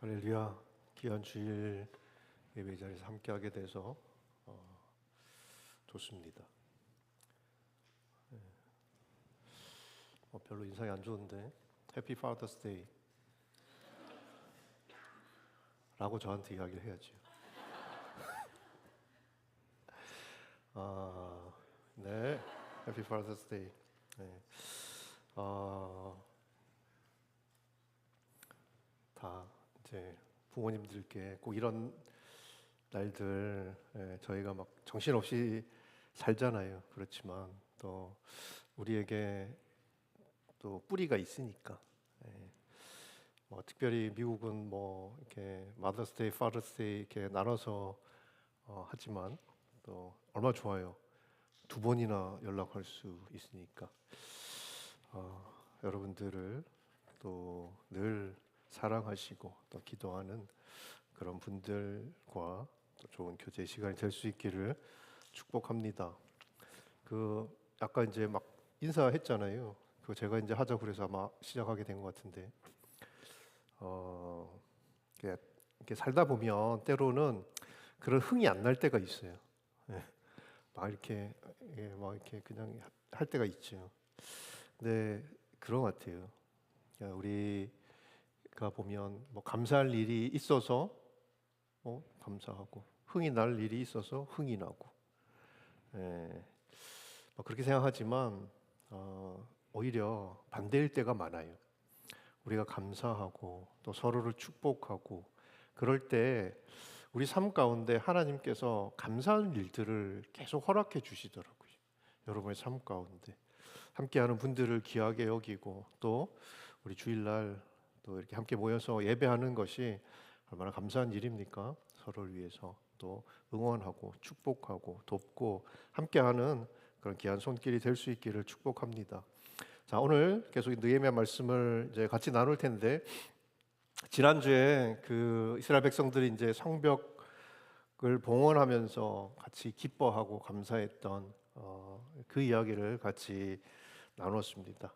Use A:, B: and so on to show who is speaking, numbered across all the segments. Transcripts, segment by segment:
A: 할렐루야. 귀한 주일 예배 자리에서 함께하게 돼서 좋습니다. 별로 인상이 안 좋은데 해피 파더스 데이 라고 저한테 이야기를 해야죠. 네, 해피 파더스 데이. 네. 다 이제 부모님들께 꼭 이런 날들, 저희가 막 정신없이 살잖아요. 그렇지만 또 우리에게 또 뿌리가 있으니까, 특별히 미국은 뭐 이렇게 마더스데이, 파더스데이 이렇게 나눠서 하지만 또 얼마나 좋아요. 두 번이나 연락할 수 있으니까 여러분들을 또 늘 사랑하시고 또 기도하는 그런 분들과 또 좋은 교제 시간이 될 수 있기를 축복합니다. 아까 이제 막 인사했잖아요. 제가 이제 하자 그래서 아마 시작하게 된 것 같은데, 이렇게 살다 보면 때로는 그런 흥이 안 날 때가 있어요. 막 이렇게 그냥 할 때가 있죠. 근데 그런 것 같아요. 우리가 보면 뭐 감사할 일이 있어서 감사하고, 흥이 날 일이 있어서 흥이 나고, 그렇게 생각하지만 오히려 반대일 때가 많아요. 우리가 감사하고 또 서로를 축복하고 그럴 때 우리 삶 가운데 하나님께서 감사한 일들을 계속 허락해 주시더라고요. 여러분의 삶 가운데 함께하는 분들을 귀하게 여기고 또 우리 주일날 또 이렇게 함께 모여서 예배하는 것이 얼마나 감사한 일입니까? 서로를 위해서 또 응원하고 축복하고 돕고 함께하는 그런 귀한 손길이 될 수 있기를 축복합니다. 자, 오늘 계속 느헤미야 말씀을 이제 같이 나눌 텐데, 지난주에 이스라엘 백성들이 이제 성벽을 봉헌하면서 같이 기뻐하고 감사했던 그 이야기를 같이 나눴습니다.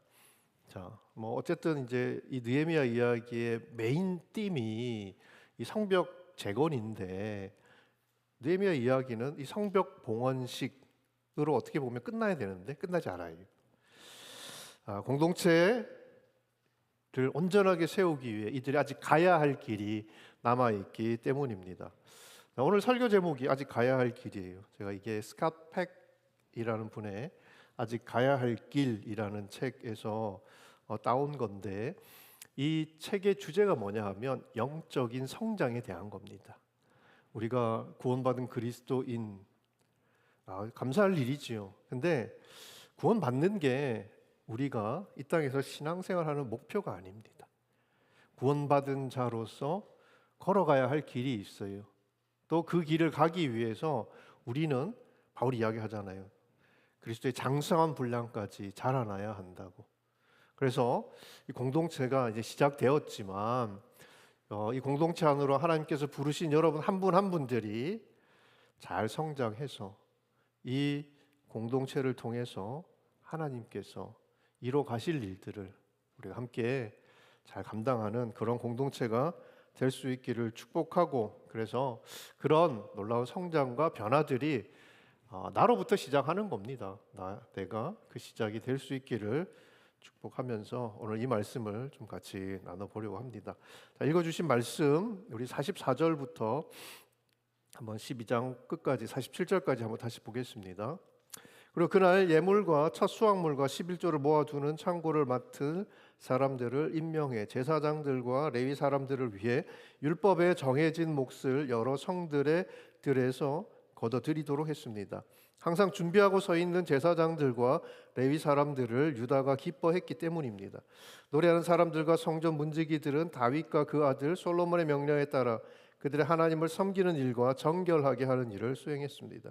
A: 자, 뭐 어쨌든 이제 이 느헤미야 이야기의 메인 띠이 이 성벽 재건인데, 느헤미야 이야기는 이 성벽 봉헌식으로 어떻게 보면 끝나야 되는데 끝나지 않아요. 공동체를 온전하게 세우기 위해 이들이 아직 가야 할 길이 남아있기 때문입니다. 오늘 설교 제목이 아직 가야 할 길이에요. 제가 이게 스캇 팩이라는 분의 아직 가야 할 길이라는 책에서 따온 건데, 이 책의 주제가 뭐냐 하면 영적인 성장에 대한 겁니다. 우리가 구원받은 그리스도인, 감사할 일이지요. 근데 구원받는 게 우리가 이 땅에서 신앙생활하는 목표가 아닙니다. 구원받은 자로서 걸어가야 할 길이 있어요. 또 그 길을 가기 위해서 우리는 바울이 이야기하잖아요. 그리스도의 장성한 분량까지 자라나야 한다고. 그래서 이 공동체가 이제 시작되었지만 이 공동체 안으로 하나님께서 부르신 여러분 한 분 한 분들이 잘 성장해서 이 공동체를 통해서 하나님께서 이뤄 가실 일들을 우리가 함께 잘 감당하는 그런 공동체가 될 수 있기를 축복하고, 그래서 그런 놀라운 성장과 변화들이 나로부터 시작하는 겁니다. 내가 그 시작이 될 수 있기를 축복하면서 오늘 이 말씀을 좀 같이 나눠보려고 합니다. 자, 읽어주신 말씀 우리 44절부터 한번 12장 끝까지 47절까지 한번 다시 보겠습니다. 그리고 그날 예물과 첫 수확물과 11조를 모아두는 창고를 맡은 사람들을 임명해 제사장들과 레위 사람들을 위해 율법에 정해진 몫을 여러 성들의 들에서 거둬들이도록 했습니다. 항상 준비하고 서 있는 제사장들과 레위 사람들을 유다가 기뻐했기 때문입니다. 노래하는 사람들과 성전 문지기들은 다윗과 그 아들 솔로몬의 명령에 따라 그들의 하나님을 섬기는 일과 정결하게 하는 일을 수행했습니다.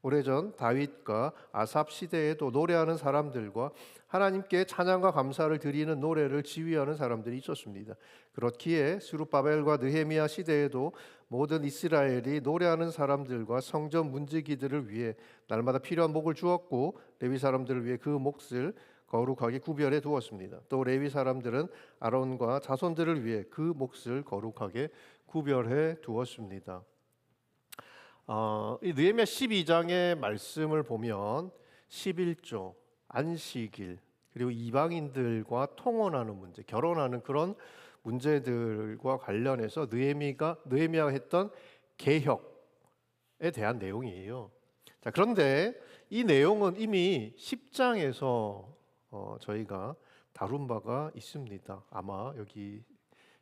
A: 오래전 다윗과 아삽 시대에도 노래하는 사람들과 하나님께 찬양과 감사를 드리는 노래를 지휘하는 사람들이 있었습니다. 그렇기에 스룹바벨과 느헤미야 시대에도 모든 이스라엘이 노래하는 사람들과 성전 문지기들을 위해 날마다 필요한 목을 주었고 레위 사람들을 위해 그 몫을 거룩하게 구별해 두었습니다. 또 레위 사람들은 아론과 자손들을 위해 그 몫을 거룩하게 구별해 두었습니다. 이 느헤미야 12장의 말씀을 보면 11조, 안식일, 그리고 이방인들과 통혼하는 문제, 결혼하는 그런 문제들과 관련해서 느헤미야가 했던 개혁에 대한 내용이에요. 자, 그런데 이 내용은 이미 10장에서 저희가 다룬 바가 있습니다. 아마 여기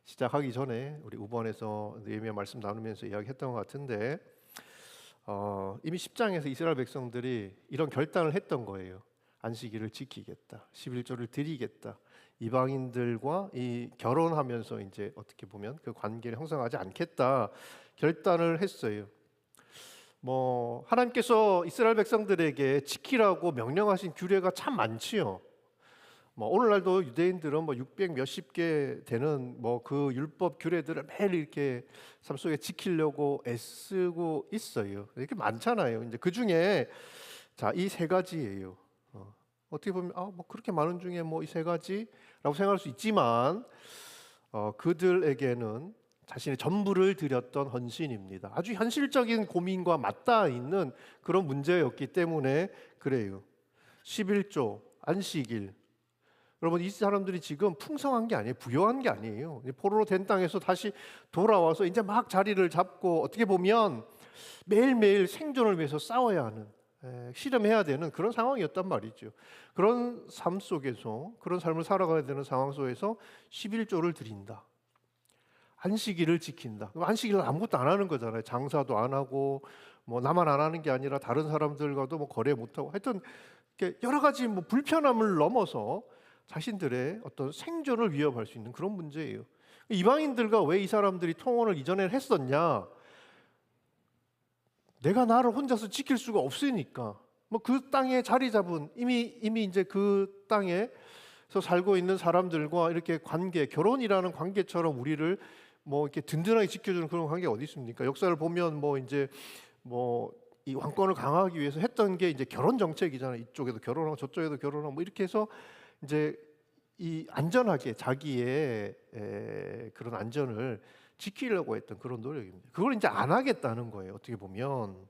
A: 시작하기 전에 우리 우번에서 느헤미야 말씀 나누면서 이야기했던 것 같은데 이미 10장에서 이스라엘 백성들이 이런 결단을 했던 거예요. 안식일을 지키겠다, 11조를 드리겠다, 이방인들과 이 결혼하면서 이제 어떻게 보면 그 관계를 형성하지 않겠다 결단을 했어요. 하나님께서 이스라엘 백성들에게 지키라고 명령하신 규례가 참 많지요. 오늘날도 유대인들은 600 몇십 개 되는 그 율법 규례들을 매일 이렇게 삶 속에 지키려고 애쓰고 있어요. 이렇게 많잖아요. 이제 그 중에 이 세 가지예요. 어떻게 보면 그렇게 많은 중에 이 세 가지라고 생각할 수 있지만 그들에게는 자신의 전부를 드렸던 헌신입니다. 아주 현실적인 고민과 맞닿아 있는 그런 문제였기 때문에 그래요. 11조, 안식일. 여러분, 이 사람들이 지금 풍성한 게 아니에요. 부요한 게 아니에요. 포로로 된 땅에서 다시 돌아와서 이제 막 자리를 잡고 어떻게 보면 매일매일 생존을 위해서 싸워야 하는, 실험해야 되는 그런 상황이었단 말이죠. 그런 삶 속에서, 그런 삶을 살아가야 되는 상황 속에서 11조를 드린다. 안식일을 지킨다. 안식일은 아무것도 안 하는 거잖아요. 장사도 안 하고 나만 안 하는 게 아니라 다른 사람들과도 거래 못 하고 하여튼 여러 가지 불편함을 넘어서 자신들의 어떤 생존을 위협할 수 있는 그런 문제예요. 이방인들과 왜 이 사람들이 통혼을 이전에 했었냐? 내가 나를 혼자서 지킬 수가 없으니까. 그 땅에 자리 잡은 이미 이제 그 땅에서 살고 있는 사람들과 이렇게 관계, 결혼이라는 관계처럼 우리를 이렇게 든든하게 지켜주는 그런 관계가 어디 있습니까? 역사를 보면 이 왕권을 강화하기 위해서 했던 게 이제 결혼 정책이잖아요. 이쪽에도 결혼하고 저쪽에도 결혼하고 이렇게 해서 이제 이 안전하게 자기의 그런 안전을 지키려고 했던 그런 노력입니다. 그걸 이제 안 하겠다는 거예요. 어떻게 보면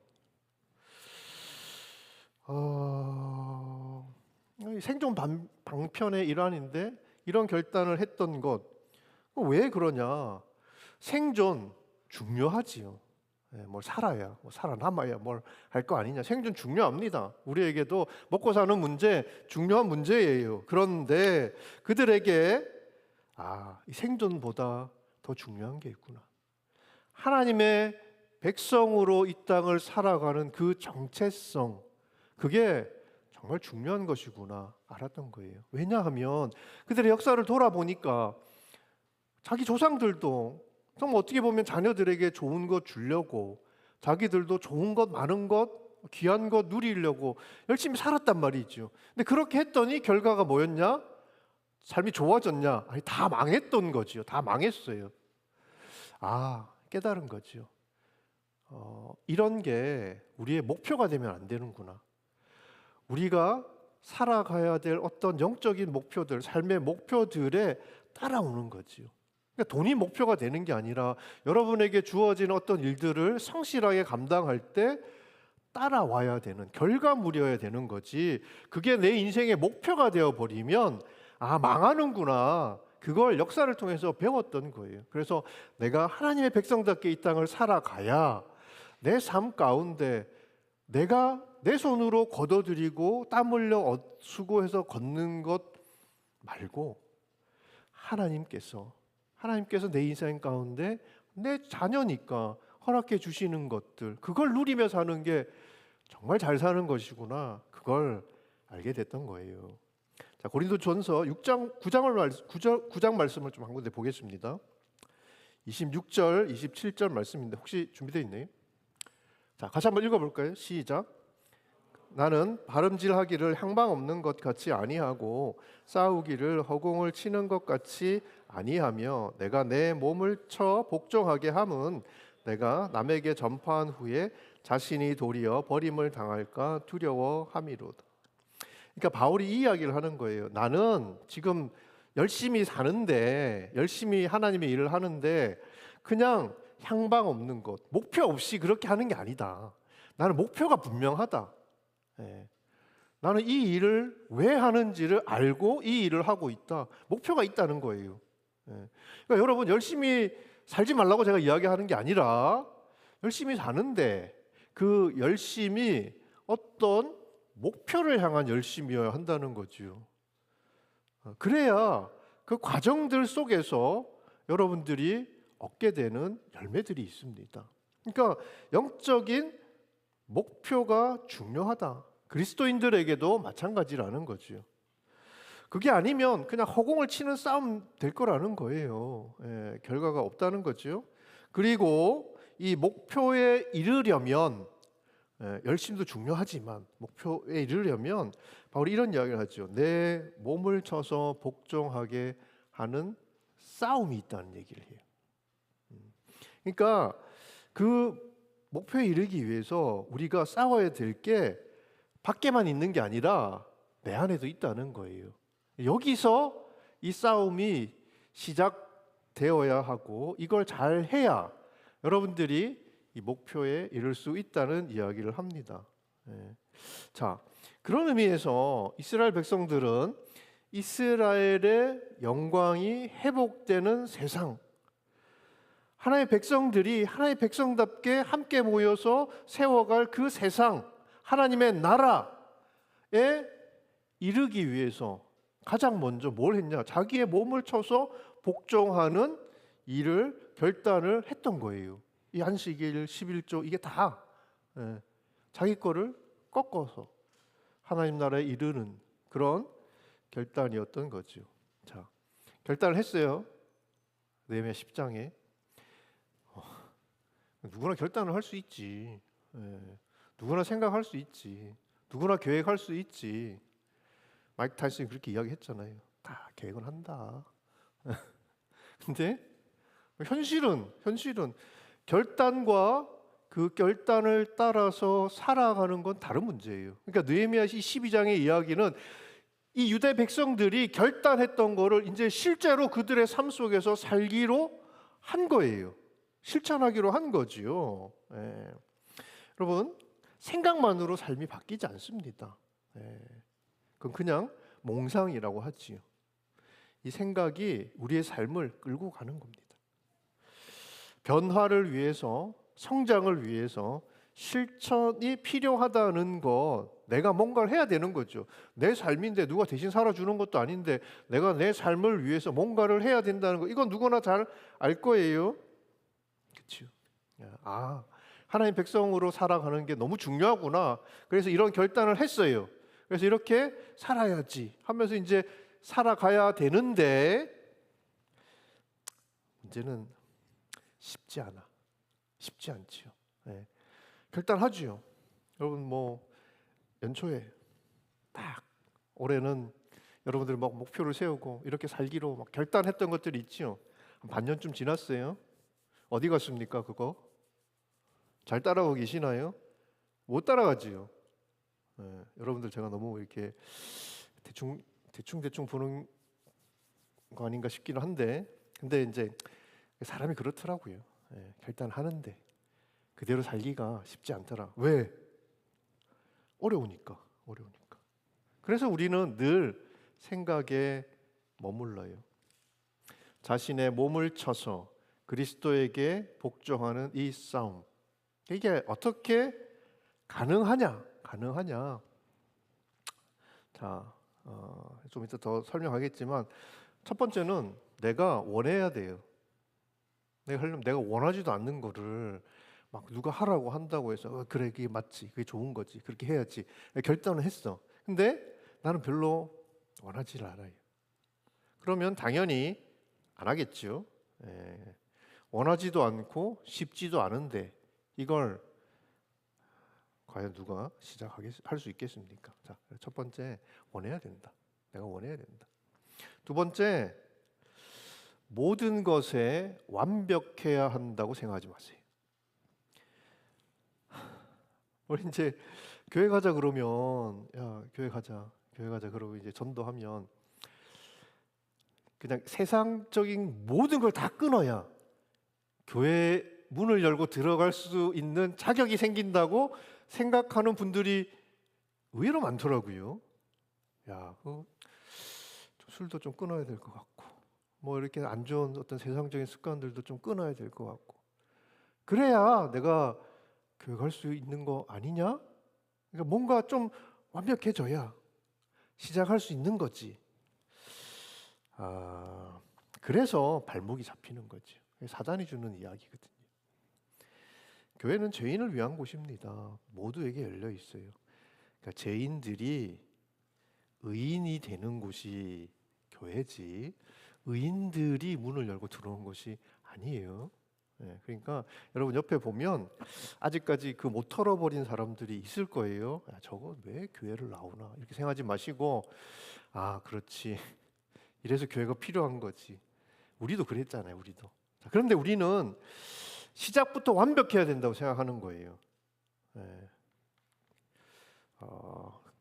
A: 생존 방편의 일환인데 이런 결단을 했던 것 왜 그러냐? 생존 중요하지요. 뭘 살아야, 살아남아야 뭘 할 거 아니냐. 생존 중요합니다. 우리에게도 먹고 사는 문제 중요한 문제예요. 그런데 그들에게 이 생존보다 더 중요한 게 있구나. 하나님의 백성으로 이 땅을 살아가는 그 정체성, 그게 정말 중요한 것이구나 알았던 거예요. 왜냐하면 그들의 역사를 돌아보니까 자기 조상들도 정말 어떻게 보면 자녀들에게 좋은 것 주려고 자기들도 좋은 것, 많은 것, 귀한 것 누리려고 열심히 살았단 말이죠. 근데 그렇게 했더니 결과가 뭐였냐? 삶이 좋아졌냐? 아니, 다 망했던 거지요. 다 망했어요. 깨달은 거죠. 이런 게 우리의 목표가 되면 안 되는구나. 우리가 살아가야 될 어떤 영적인 목표들, 삶의 목표들에 따라오는 거지요. 그러니까 돈이 목표가 되는 게 아니라 여러분에게 주어진 어떤 일들을 성실하게 감당할 때 따라와야 되는 결과물이어야 되는 거지. 그게 내 인생의 목표가 되어버리면 망하는구나. 그걸 역사를 통해서 배웠던 거예요. 그래서 내가 하나님의 백성답게 이 땅을 살아가야 내 삶 가운데 내가 내 손으로 걷어들이고 땀 흘려 수고해서 걷는 것 말고 하나님께서 내 인생 가운데 내 자녀니까 허락해 주시는 것들, 그걸 누리며 사는 게 정말 잘 사는 것이구나. 그걸 알게 됐던 거예요. 자, 고린도전서 9장 말씀을 좀 한 군데 보겠습니다. 26절, 27절 말씀인데 혹시 준비되어 있나요? 자, 같이 한번 읽어볼까요? 시작. 나는 바름질하기를 향방 없는 것 같이 아니하고 싸우기를 허공을 치는 것 같이 아니하며 내가 내 몸을 쳐 복종하게 함은 내가 남에게 전파한 후에 자신이 도리어 버림을 당할까 두려워함이로다. 그러니까 바울이 이 이야기를 하는 거예요. 나는 지금 열심히 사는데, 열심히 하나님의 일을 하는데 그냥 향방 없는 것, 목표 없이 그렇게 하는 게 아니다. 나는 목표가 분명하다. 예. 나는 이 일을 왜 하는지를 알고 이 일을 하고 있다. 목표가 있다는 거예요. 예. 그러니까 여러분, 열심히 살지 말라고 제가 이야기하는 게 아니라 열심히 사는데 그 열심이 어떤 목표를 향한 열심이어야 한다는 거죠. 그래야 그 과정들 속에서 여러분들이 얻게 되는 열매들이 있습니다. 그러니까 영적인 목표가 중요하다. 그리스도인들에게도 마찬가지라는 거죠. 그게 아니면 그냥 허공을 치는 싸움 될 거라는 거예요. 예, 결과가 없다는 거죠. 그리고 이 목표에 이르려면 열심도 중요하지만 목표에 이르려면 바울이 이런 이야기를 하죠. 내 몸을 쳐서 복종하게 하는 싸움이 있다는 얘기를 해요. 그러니까 그 목표에 이르기 위해서 우리가 싸워야 될 게 밖에만 있는 게 아니라 내 안에도 있다는 거예요. 여기서 이 싸움이 시작되어야 하고 이걸 잘 해야 여러분들이 이 목표에 이룰 수 있다는 이야기를 합니다. 자, 그런 의미에서 이스라엘 백성들은 이스라엘의 영광이 회복되는 세상, 하나의 백성들이 하나의 백성답게 함께 모여서 세워갈 그 세상, 하나님의 나라에 이르기 위해서 가장 먼저 뭘 했냐? 자기의 몸을 쳐서 복종하는 일을 결단을 했던 거예요. 이 안식일 11조 이게 다 자기 거를 꺾어서 하나님 나라에 이르는 그런 결단이었던 거죠. 자, 결단을 했어요. 느헤미야 10장에 누구나 결단을 할 수 있지. 누구나 생각할 수 있지. 누구나 계획할 수 있지. 마이크 타이슨이 그렇게 이야기했잖아요. 다 계획은 한다. 근데 현실은 결단과 그 결단을 따라서 살아가는 건 다른 문제예요. 그러니까 느헤미야 12장의 이야기는 이 유대 백성들이 결단했던 거를 이제 실제로 그들의 삶 속에서 살기로 한 거예요. 실천하기로 한 거지요. 여러분, 생각만으로 삶이 바뀌지 않습니다. 그건 그냥 몽상이라고 하지요. 이 생각이 우리의 삶을 끌고 가는 겁니다. 변화를 위해서, 성장을 위해서 실천이 필요하다는 것, 내가 뭔가를 해야 되는 거죠. 내 삶인데 누가 대신 살아주는 것도 아닌데 내가 내 삶을 위해서 뭔가를 해야 된다는 거, 이건 누구나 잘 알 거예요. 그렇죠? 아, 하나님 백성으로 살아가는 게 너무 중요하구나. 그래서 이런 결단을 했어요. 그래서 이렇게 살아야지 하면서 이제 살아가야 되는데 문제는 쉽지 않지요. 결단하지요. 여러분 뭐 연초에 딱 올해는 여러분들이 막 목표를 세우고 이렇게 살기로 막 결단했던 것들이 있지요. 한 반년쯤 지났어요. 어디 갔습니까? 그거 잘 따라가고 계시나요? 못 따라가지요. 여러분들 제가 너무 이렇게 대충 보는 거 아닌가 싶기는 한데, 근데 이제 사람이 그렇더라고요. 결단하는데 그대로 살기가 쉽지 않더라. 왜? 어려우니까. 그래서 우리는 늘 생각에 머물러요. 자신의 몸을 쳐서 그리스도에게 복종하는 이 싸움, 이게 어떻게 가능하냐? 자, 좀 이따 더 설명하겠지만 첫 번째는 내가 원해야 돼요. 내가 하려면 내가 원하지도 않는 거를 막 누가 하라고 한다고 해서 그래 그게 맞지, 그게 좋은 거지, 그렇게 해야지 결단을 했어. 근데 나는 별로 원하지를 않아요. 그러면 당연히 안 하겠죠. 원하지도 않고 쉽지도 않은데 이걸 과연 누가 할 수 있겠습니까? 자, 첫 번째, 원해야 된다. 내가 원해야 된다. 두 번째, 모든 것에 완벽해야 한다고 생각하지 마세요. 우리 이제 교회 가자 그러면 야 교회 가자. 교회 가자 그러고 이제 전도하면 그냥 세상적인 모든 걸 다 끊어야 교회 문을 열고 들어갈 수 있는 자격이 생긴다고 생각하는 분들이 의외로 많더라고요. 야, 술도 좀 끊어야 될 것 같고, 뭐 이렇게 안 좋은 어떤 세상적인 습관들도 좀 끊어야 될 것 같고, 그래야 내가 교회 갈 수 있는 거 아니냐? 그러니까 뭔가 좀 완벽해져야 시작할 수 있는 거지. 그래서 발목이 잡히는 거죠. 사단이 주는 이야기거든요. 교회는 죄인을 위한 곳입니다. 모두에게 열려 있어요. 그러니까 죄인들이 의인이 되는 곳이 교회지 의인들이 문을 열고 들어오는 것이 아니에요. 그러니까 여러분 옆에 보면 아직까지 그 못 털어버린 사람들이 있을 거예요. 저거 왜 교회를 나오나 이렇게 생각하지 마시고 그렇지 이래서 교회가 필요한 거지. 우리도 그랬잖아요. 우리도. 그런데 우리는 시작부터 완벽해야 된다고 생각하는 거예요.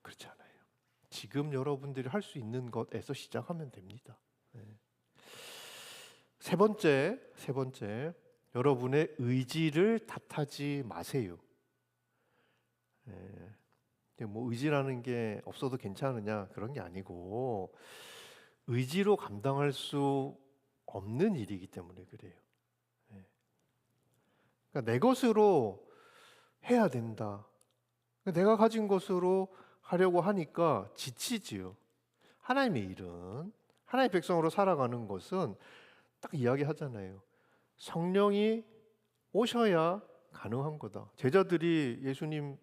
A: 그렇지 않아요. 지금 여러분들이 할 수 있는 것에서 시작하면 됩니다. 세 번째, 여러분의 의지를 탓하지 마세요. 뭐 의지라는 게 없어도 괜찮으냐 그런 게 아니고 의지로 감당할 수 없는 일이기 때문에 그래요. 그러니까 내 것으로 해야 된다. 내가 가진 것으로 하려고 하니까 지치지요. 하나님의 일은 하나님의 백성으로 살아가는 것은 딱 이야기하잖아요. 성령이 오셔야 가능한 거다. 제자들이 예수님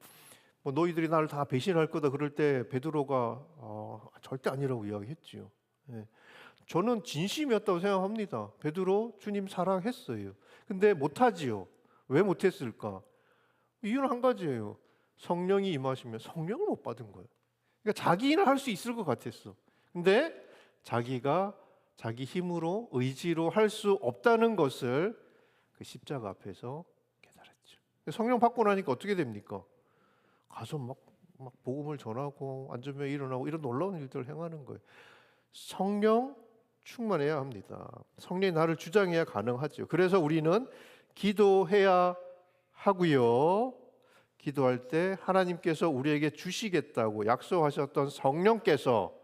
A: 뭐 너희들이 나를 다 배신할 거다 그럴 때 베드로가 절대 아니라고 이야기했지요. 저는 진심이었다고 생각합니다. 베드로 주님 사랑했어요. 근데 못하지요. 왜 못했을까? 이유는 한 가지예요. 성령이 임하시면 성령을 못 받은 거예요. 그러니까 자기 일을 할 수 있을 것 같았어. 근데 자기가 자기 힘으로 의지로 할 수 없다는 것을 그 십자가 앞에서 깨달았죠. 성령 받고 나니까 어떻게 됩니까? 가서 막 복음을 전하고 안전병 일어나고 이런 놀라운 일들을 행하는 거예요. 성령 충만해야 합니다. 성령이 나를 주장해야 가능하죠. 그래서 우리는 기도해야 하고요. 기도할 때 하나님께서 우리에게 주시겠다고 약속하셨던 성령께서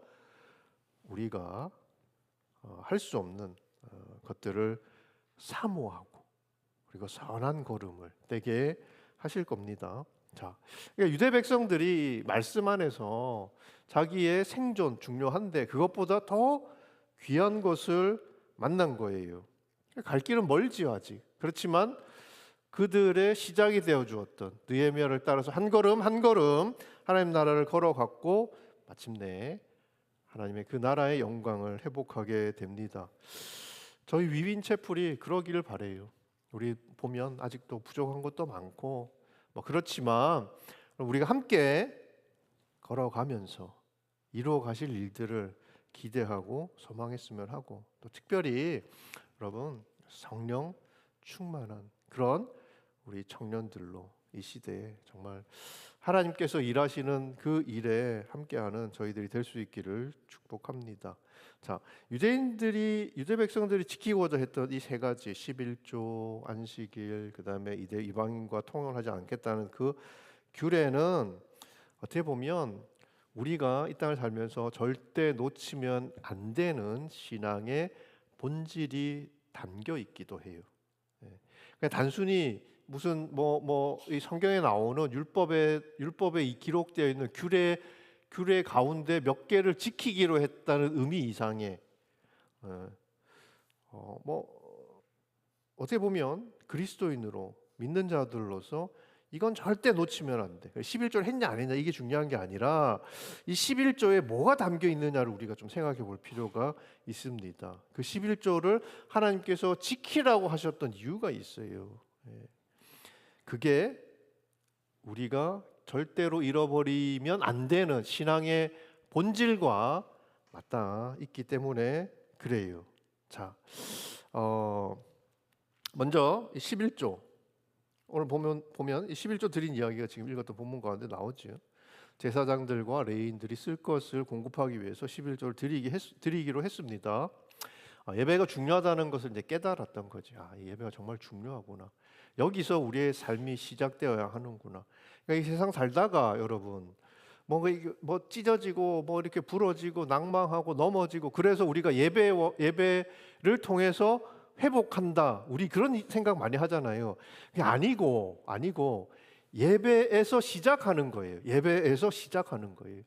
A: 우리가 할 수 없는 것들을 사모하고 그리고 선한 걸음을 떼게 하실 겁니다. 자, 그러니까 유대 백성들이 말씀 안에서 자기의 생존 중요한데 그것보다 더 귀한 것을 만난 거예요. 갈 길은 멀지요 아직. 그렇지만 그들의 시작이 되어 주었던 느헤미야를 따라서 한 걸음 한 걸음 하나님 나라를 걸어갔고 마침내 하나님의 그 나라의 영광을 회복하게 됩니다. 저희 위민 채플이 그러기를 바래요. 우리 보면 아직도 부족한 것도 많고 뭐 그렇지만 우리가 함께 걸어가면서 이루어 가실 일들을 기대하고 소망했으면 하고 또 특별히 여러분 성령 충만한 그런 우리 청년들로 이 시대에 정말 하나님께서 일하시는 그 일에 함께하는 저희들이 될 수 있기를 축복합니다. 자, 유대 백성들이 지키고자 했던 이 세 가지 11조 안식일 그다음에 이방인과 통용을 하지 않겠다는 그 규례는 어떻게 보면 우리가 이 땅을 살면서 절대 놓치면 안 되는 신앙의 본질이 담겨 있기도 해요. 그냥 단순히 무슨 이 성경에 나오는 율법에 이 기록되어 있는 규례 가운데 몇 개를 지키기로 했다는 의미 이상의 어떻게 보면 그리스도인으로 믿는 자들로서 이건 절대 놓치면 안 돼. 11조를 했냐 안 했냐 이게 중요한 게 아니라 이 11조에 뭐가 담겨 있느냐를 우리가 좀 생각해 볼 필요가 있습니다. 그 11조를 하나님께서 지키라고 하셨던 이유가 있어요. 그게 우리가 절대로 잃어버리면 안 되는 신앙의 본질과 맞닿아 있기 때문에 그래요. 자, 먼저 11조 오늘 보면 이 11조 드린 이야기가 지금 읽었던 본문 가운데 나오죠. 제사장들과 레위인들이 쓸 것을 공급하기 위해서 11조를 드리기로 했습니다. 예배가 중요하다는 것을 이제 깨달았던 거지. 이 예배가 정말 중요하구나. 여기서 우리의 삶이 시작되어야 하는구나. 그러니까 이 세상 살다가 여러분 뭔가 뭐 찢어지고 뭐 이렇게 부러지고 낭망하고 넘어지고 그래서 우리가 예배를 통해서 회복한다. 우리 그런 생각 많이 하잖아요. 그게 아니고 예배에서 시작하는 거예요. 예배에서 시작하는 거예요.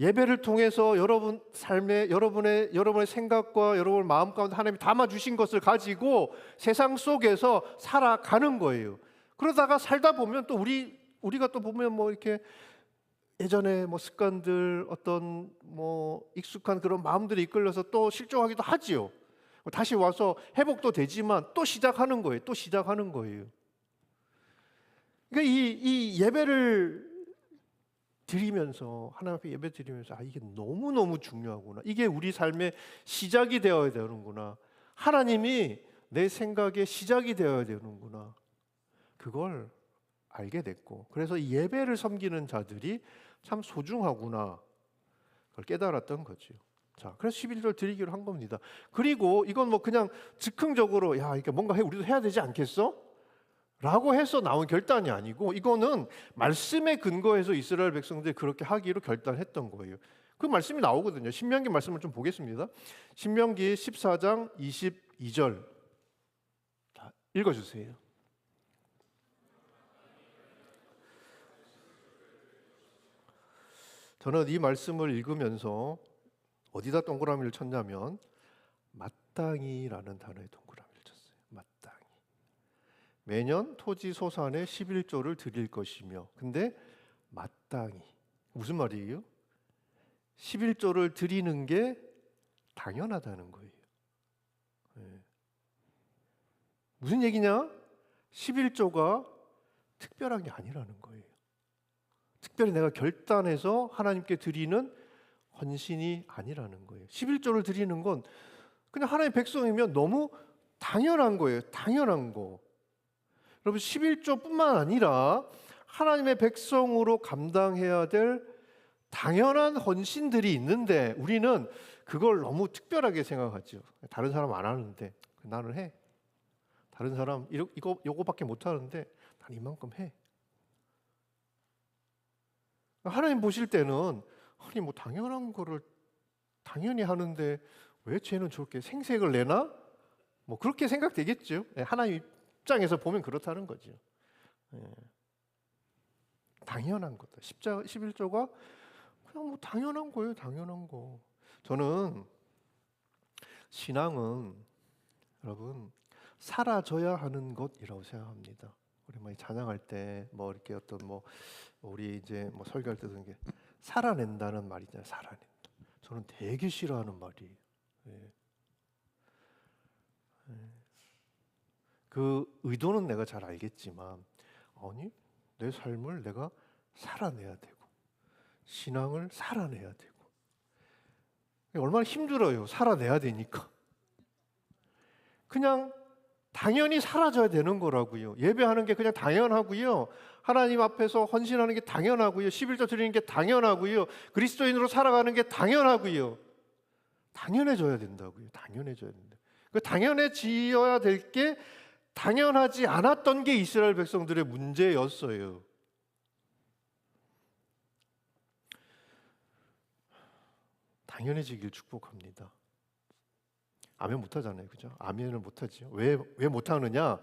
A: 예배를 통해서 여러분 삶에 여러분의 생각과 여러분의 마음 가운데 하나님이 담아 주신 것을 가지고 세상 속에서 살아가는 거예요. 그러다가 살다 보면 또 우리가 또 보면 뭐 이렇게 예전에 뭐 습관들 어떤 뭐 익숙한 그런 마음들이 이끌려서 또 실종하기도 하지요. 다시 와서 회복도 되지만 또 시작하는 거예요. 또 시작하는 거예요. 그러니까 이 예배를 드리면서 하나님 앞에 예배 드리면서 이게 너무너무 중요하구나. 이게 우리 삶의 시작이 되어야 되는구나. 하나님이 내 생각의 시작이 되어야 되는구나. 그걸 알게 됐고 그래서 이 예배를 섬기는 자들이 참 소중하구나. 그걸 깨달았던 거죠. 자, 그래서 11절 드리기로 한 겁니다. 그리고 이건 뭐 그냥 즉흥적으로 이게 뭔가 우리도 해야 되지 않겠어? 라고 해서 나온 결단이 아니고 이거는 말씀에 근거해서 이스라엘 백성들이 그렇게 하기로 결단했던 거예요. 그 말씀이 나오거든요. 신명기 말씀을 좀 보겠습니다. 신명기 14장 22절 읽어주세요. 저는 이 말씀을 읽으면서 어디다 동그라미를 쳤냐면 마땅히라는 단어에 동그라미를 쳤어요. 마땅히. 매년 토지 소산의 11조를 드릴 것이며 근데 마땅히 무슨 말이에요? 11조를 드리는 게 당연하다는 거예요. 무슨 얘기냐? 11조가 특별한 게 아니라는 거예요. 특별히 내가 결단해서 하나님께 드리는 헌신이 아니라는 거예요. 11조를 드리는 건 그냥 하나님의 백성이면 너무 당연한 거예요. 당연한 거. 여러분 11조뿐만 아니라 하나님의 백성으로 감당해야 될 당연한 헌신들이 있는데 우리는 그걸 너무 특별하게 생각하죠. 다른 사람 안 하는데 나는 해. 다른 사람 요거밖에 못 하는데 난 이만큼 해. 하나님 보실 때는 아니 뭐 당연한 거를 당연히 하는데 왜 쟤는 저렇게 생색을 내나? 뭐 그렇게 생각되겠죠. 하나님 입장에서 보면 그렇다는 거죠. 당연한 거다. 11조가 그냥 뭐 당연한 거예요. 당연한 거. 저는 신앙은 여러분 사라져야 하는 것이라고 생각합니다. 우리 많이 찬양할 때 뭐 이렇게 어떤 뭐 우리 이제 뭐 설교할 때 그런 게 살아낸다는 말이잖아요. 살아낸다. 저는 되게 싫어하는 말이에요. 그 의도는 내가 잘 알겠지만 아니 내 삶을 내가 살아내야 되고 신앙을 살아내야 되고 얼마나 힘들어요. 살아내야 되니까. 그냥 당연히 사라져야 되는 거라고요. 예배하는 게 그냥 당연하고요. 하나님 앞에서 헌신하는 게 당연하고요. 11조 드리는 게 당연하고요. 그리스도인으로 살아가는 게 당연하고요. 당연해져야 된다고요. 당연해져야 된다. 그 당연해져야 될 게 당연하지 않았던 게 이스라엘 백성들의 문제였어요. 당연해지길 축복합니다. 아멘 못하잖아요, 그죠? 아멘을 못하죠. 왜 못하느냐?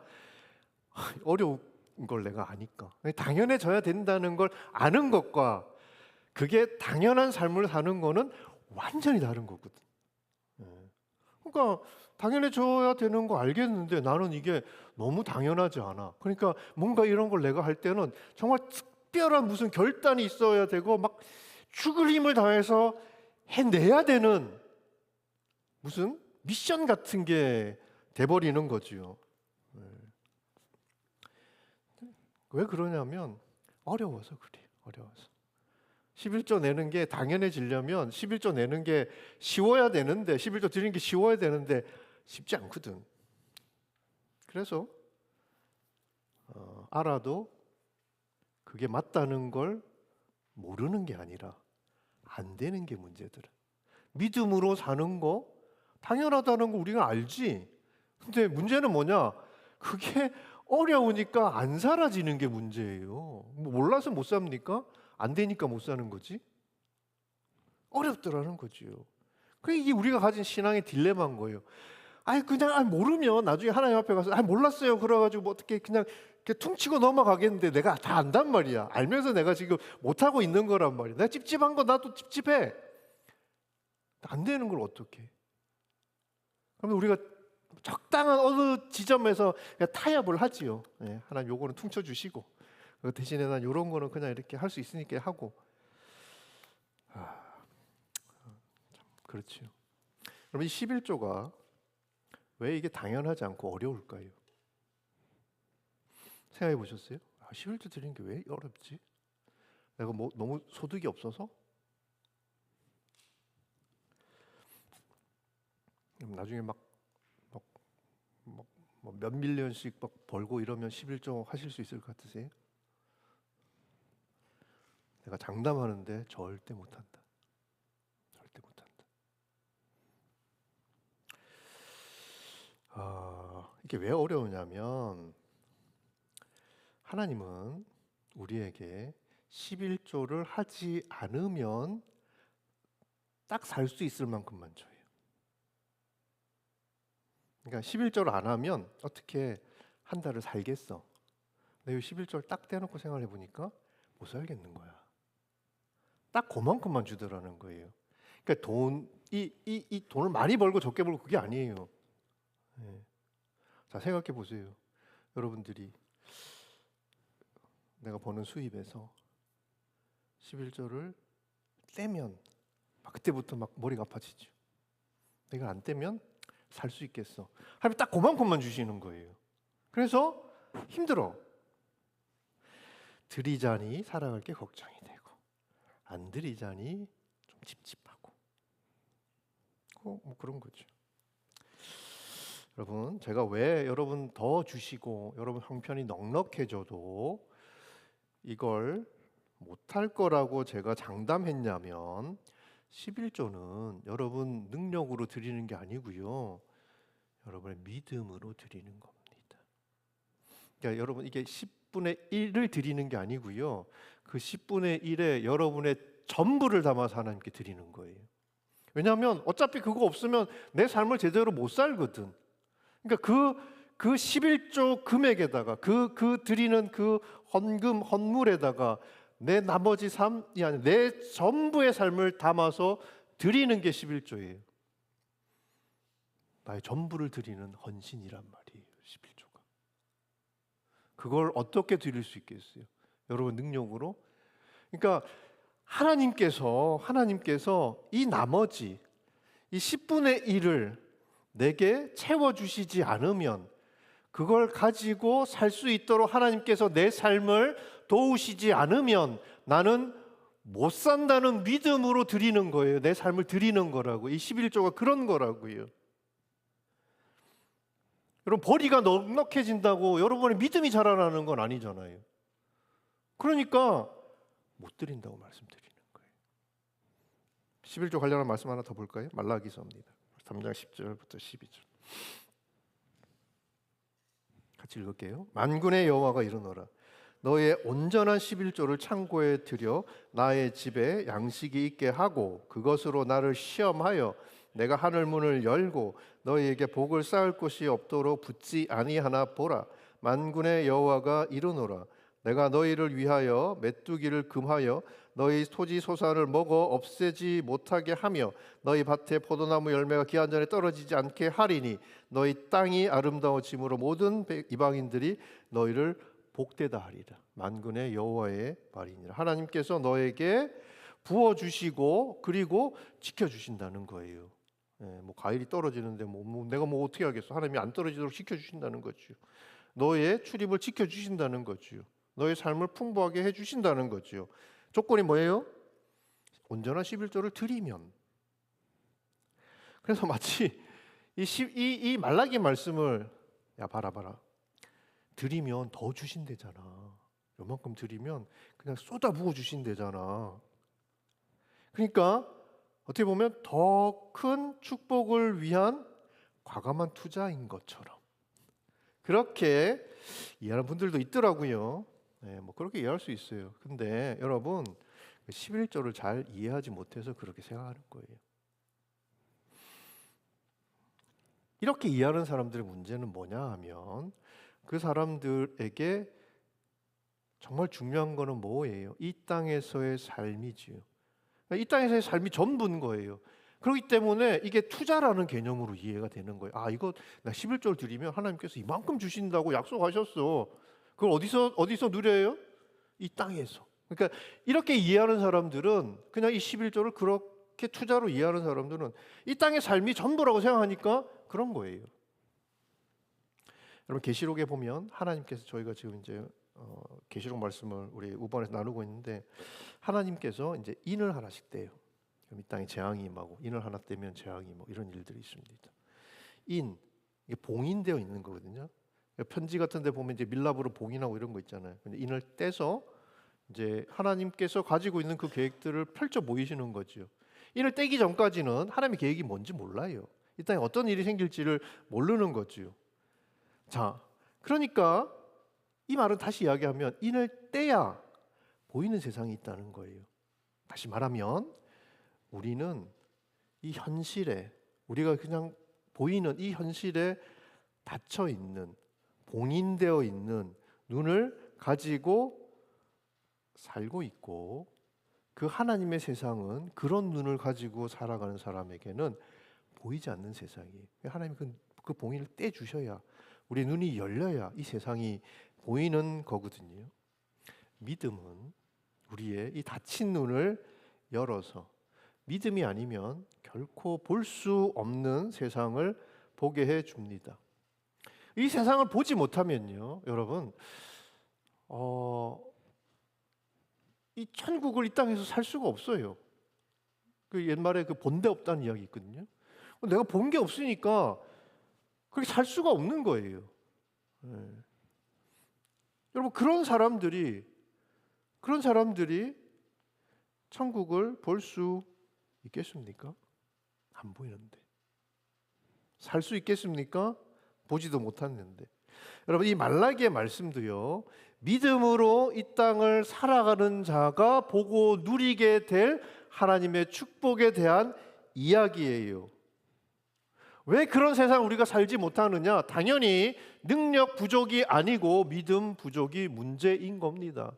A: 어려운 걸 내가 아니까. 당연해져야 된다는 걸 아는 것과 그게 당연한 삶을 사는 거는 완전히 다른 거거든. 그러니까 당연해져야 되는 거 알겠는데 나는 이게 너무 당연하지 않아. 그러니까 뭔가 이런 걸 내가 할 때는 정말 특별한 무슨 결단이 있어야 되고 막 죽을 힘을 다해서 해내야 되는 무슨 미션 같은 게 돼버리는 거지요. 왜 그러냐면 어려워서 그래요. 어려워서. 11조 내는 게 당연해지려면 11조 내는 게 쉬워야 되는데 11조 드리는 게 쉬워야 되는데 쉽지 않거든. 그래서 알아도 그게 맞다는 걸 모르는 게 아니라 안 되는 게 문제더라. 믿음으로 사는 거 당연하다는 거 우리가 알지. 근데 문제는 뭐냐? 그게 어려우니까 안 살아지는 게 문제예요. 뭐 몰라서 못 삽니까? 안 되니까 못 사는 거지. 어렵더라는 거지요. 이게 우리가 가진 신앙의 딜레마인 거예요. 그냥 모르면 나중에 하나님 앞에 가서 몰랐어요. 그래가지고 뭐 어떻게 그냥 이렇게 퉁치고 넘어가겠는데 내가 다 안단 말이야. 알면서 내가 지금 못하고 있는 거란 말이야. 내가 찝찝한 거 나도 찝찝해. 안 되는 걸 어떻게 해? 그러면 우리가 적당한 어느 지점에서 타협을 하지요. 네, 하나님 요거는 퉁쳐주시고 대신에 난 요런 거는 그냥 이렇게 할 수 있으니까 하고. 그렇지요. 그럼 이 11조가 왜 이게 당연하지 않고 어려울까요? 생각해 보셨어요? 11조 드리는 게 왜 어렵지? 내가 뭐 너무 소득이 없어서? 나중에 막 몇 밀리언씩 막 벌고 이러면 11조 하실 수 있을 것 같으세요? 내가 장담하는데 절대 못한다. 절대 못한다. 이게 왜 어려우냐면 하나님은 우리에게 11조를 하지 않으면 딱 살 수 있을 만큼만 줘요. 그러니까 11조를 안 하면 어떻게 한 달을 살겠어? 내가 11조를 딱 떼놓고 생각해 보니까 못 살겠는 거야. 딱 그만큼만 주더라는 거예요. 그러니까 이 돈을 많이 벌고 적게 벌고 그게 아니에요. 네. 자, 생각해 보세요. 여러분들이 내가 버는 수입에서 11조를 떼면 그때부터 막 머리가 아파지죠. 내가 안 떼면 살 수 있겠어. 하면 딱 그만큼만 주시는 거예요. 그래서 힘들어. 드리자니 살아갈 게 걱정이 되고 안 드리자니 좀 찝찝하고 뭐 그런 거죠. 여러분, 제가 왜 여러분 더 주시고 여러분 형편이 넉넉해져도 이걸 못할 거라고 제가 장담했냐면 11조는 여러분 능력으로 드리는 게 아니고요. 여러분의 믿음으로 드리는 겁니다. 그러니까 여러분 이게 10분의 1을 드리는 게 아니고요. 그 10분의 1에 여러분의 전부를 담아서 하나님께 드리는 거예요. 왜냐하면 어차피 그거 없으면 내 삶을 제대로 못 살거든. 그러니까 그 11조 금액에다가 그 드리는 그 헌물에다가 내 나머지 삶이 아니라 내 전부의 삶을 담아서 드리는 게 11조예요. 나의 전부를 드리는 헌신이란 말이에요. 11조가. 그걸 어떻게 드릴 수 있겠어요? 여러분 능력으로? 그러니까 하나님께서 이 나머지 이 10분의 1을 내게 채워주시지 않으면 그걸 가지고 살 수 있도록 하나님께서 내 삶을 도우시지 않으면 나는 못 산다는 믿음으로 드리는 거예요. 내 삶을 드리는 거라고. 이 11조가 그런 거라고요. 여러분 벌이가 넉넉해진다고 여러분의 믿음이 자라나는 건 아니잖아요. 그러니까 못 드린다고 말씀드리는 거예요. 11조 관련한 말씀 하나 더 볼까요? 말라기서입니다. 3장 10절부터 12절 같이 읽을게요. 만군의 여호와가 이르노라 너의 온전한 11조를 창고에 들여 나의 집에 양식이 있게 하고 그것으로 나를 시험하여 내가 하늘 문을 열고 너희에게 복을 쌓을 곳이 없도록 붙지 아니하나 보라. 만군의 여호와가 이르노라 내가 너희를 위하여 메뚜기를 금하여 너희 토지 소산을 먹어 없애지 못하게 하며 너희 밭에 포도나무 열매가 기한 전에 떨어지지 않게 하리니 너희 땅이 아름다워짐으로 모든 이방인들이 너희를 복되다 하리라. 만군의 여호와의 말이니라. 하나님께서 너에게 부어주시고 그리고 지켜주신다는 거예요. 뭐 과일이 떨어지는데 내가 어떻게 하겠어? 하나님이 안 떨어지도록 지켜주신다는 거죠. 너의 출입을 지켜주신다는 거죠. 너의 삶을 풍부하게 해주신다는 거죠. 조건이 뭐예요? 온전한 11조를 드리면. 그래서 마치 이 말라기 말씀을 봐라 드리면 더 주신대잖아. 요만큼 드리면 그냥 쏟아부어 주신대잖아. 그러니까 어떻게 보면 더 큰 축복을 위한 과감한 투자인 것처럼 그렇게 이해하는 분들도 있더라고요. 네, 뭐 그렇게 이해할 수 있어요. 근데 여러분 11조를 잘 이해하지 못해서 그렇게 생각하는 거예요. 이렇게 이해하는 사람들의 문제는 뭐냐 하면 그 사람들에게 정말 중요한 거는 뭐예요? 이 땅에서의 삶이지요. 이 땅에서의 삶이 전부인 거예요. 그렇기 때문에 이게 투자라는 개념으로 이해가 되는 거예요. 아, 이거 나 11조를 드리면 하나님께서 이만큼 주신다고 약속하셨어. 그걸 어디서 누려요? 이 땅에서. 그러니까 이렇게 이해하는 사람들은 그냥 이 11조를 그렇게 투자로 이해하는 사람들은 이 땅의 삶이 전부라고 생각하니까 그런 거예요. 여러분 계시록에 보면 하나님께서 저희가 지금 이제 계시록 말씀을 우리 우번에서 나누고 있는데 하나님께서 이제 인을 하나씩 떼요. 그럼 이 땅에 재앙이 임하고 인을 하나 떼면 재앙이 뭐 이런 일들이 있습니다. 인 이게 봉인되어 있는 거거든요. 편지 같은 데 보면 이제 밀랍으로 봉인하고 이런 거 있잖아요. 근데 인을 떼서 이제 하나님께서 가지고 있는 그 계획들을 펼쳐 보이시는 거죠. 인을 떼기 전까지는 하나님의 계획이 뭔지 몰라요. 이 땅에 어떤 일이 생길지를 모르는 거죠. 자, 그러니까 이 말은 다시 이야기하면 인을 떼야 보이는 세상이 있다는 거예요. 다시 말하면 우리는 이 현실에 우리가 그냥 보이는 이 현실에 닫혀 있는 봉인되어 있는 눈을 가지고 살고 있고 그 하나님의 세상은 그런 눈을 가지고 살아가는 사람에게는 보이지 않는 세상이에요. 하나님이 그 봉인을 떼주셔야 우리 눈이 열려야 이 세상이 보이는 거거든요. 믿음은 우리의 이 닫힌 눈을 열어서 믿음이 아니면 결코 볼 수 없는 세상을 보게 해 줍니다. 이 세상을 보지 못하면요, 여러분, 이 천국을 이 땅에서 살 수가 없어요. 그 옛말에 그 본데 없다는 이야기 있거든요. 내가 본 게 없으니까 그렇게 살 수가 없는 거예요. 네. 여러분 그런 사람들이 천국을 볼 수 있겠습니까? 안 보이는데. 살 수 있겠습니까? 보지도 못했는데. 여러분 이 말라기의 말씀도요. 믿음으로 이 땅을 살아가는 자가 보고 누리게 될 하나님의 축복에 대한 이야기예요. 왜 그런 세상 우리가 살지 못하느냐? 당연히 능력 부족이 아니고 믿음 부족이 문제인 겁니다.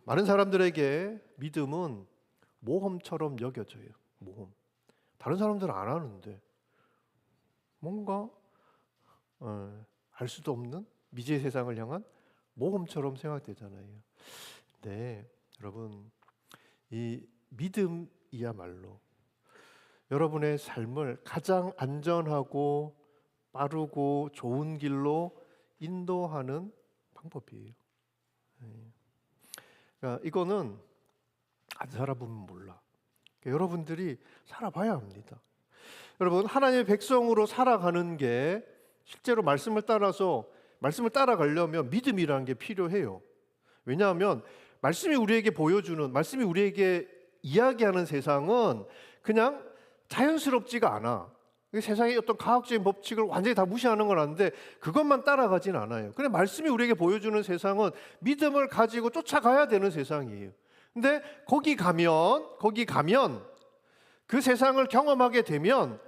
A: 많은 사람들에게 믿음은 모험처럼 여겨져요. 모험. 다른 사람들은 안 하는데 뭔가 알 수도 없는 미지의 세상을 향한 모험처럼 생각되잖아요. 네, 여러분 이 믿음이야말로 여러분의 삶을 가장 안전하고 빠르고 좋은 길로 인도하는 방법이에요. 그러니까 이거는 안 살아보면 몰라. 그러니까 여러분들이 살아봐야 합니다. 여러분 하나님의 백성으로 살아가는 게 실제로 말씀을 따라가려면 믿음이라는 게 필요해요. 왜냐하면 말씀이 우리에게 보여주는, 말씀이 우리에게 이야기하는 세상은 그냥 자연스럽지가 않아. 세상의 어떤 과학적인 법칙을 완전히 다 무시하는 건 아닌데 그것만 따라가진 않아요. 그래 말씀이 우리에게 보여주는 세상은 믿음을 가지고 쫓아가야 되는 세상이에요. 근데 거기 가면 그 세상을 경험하게 되면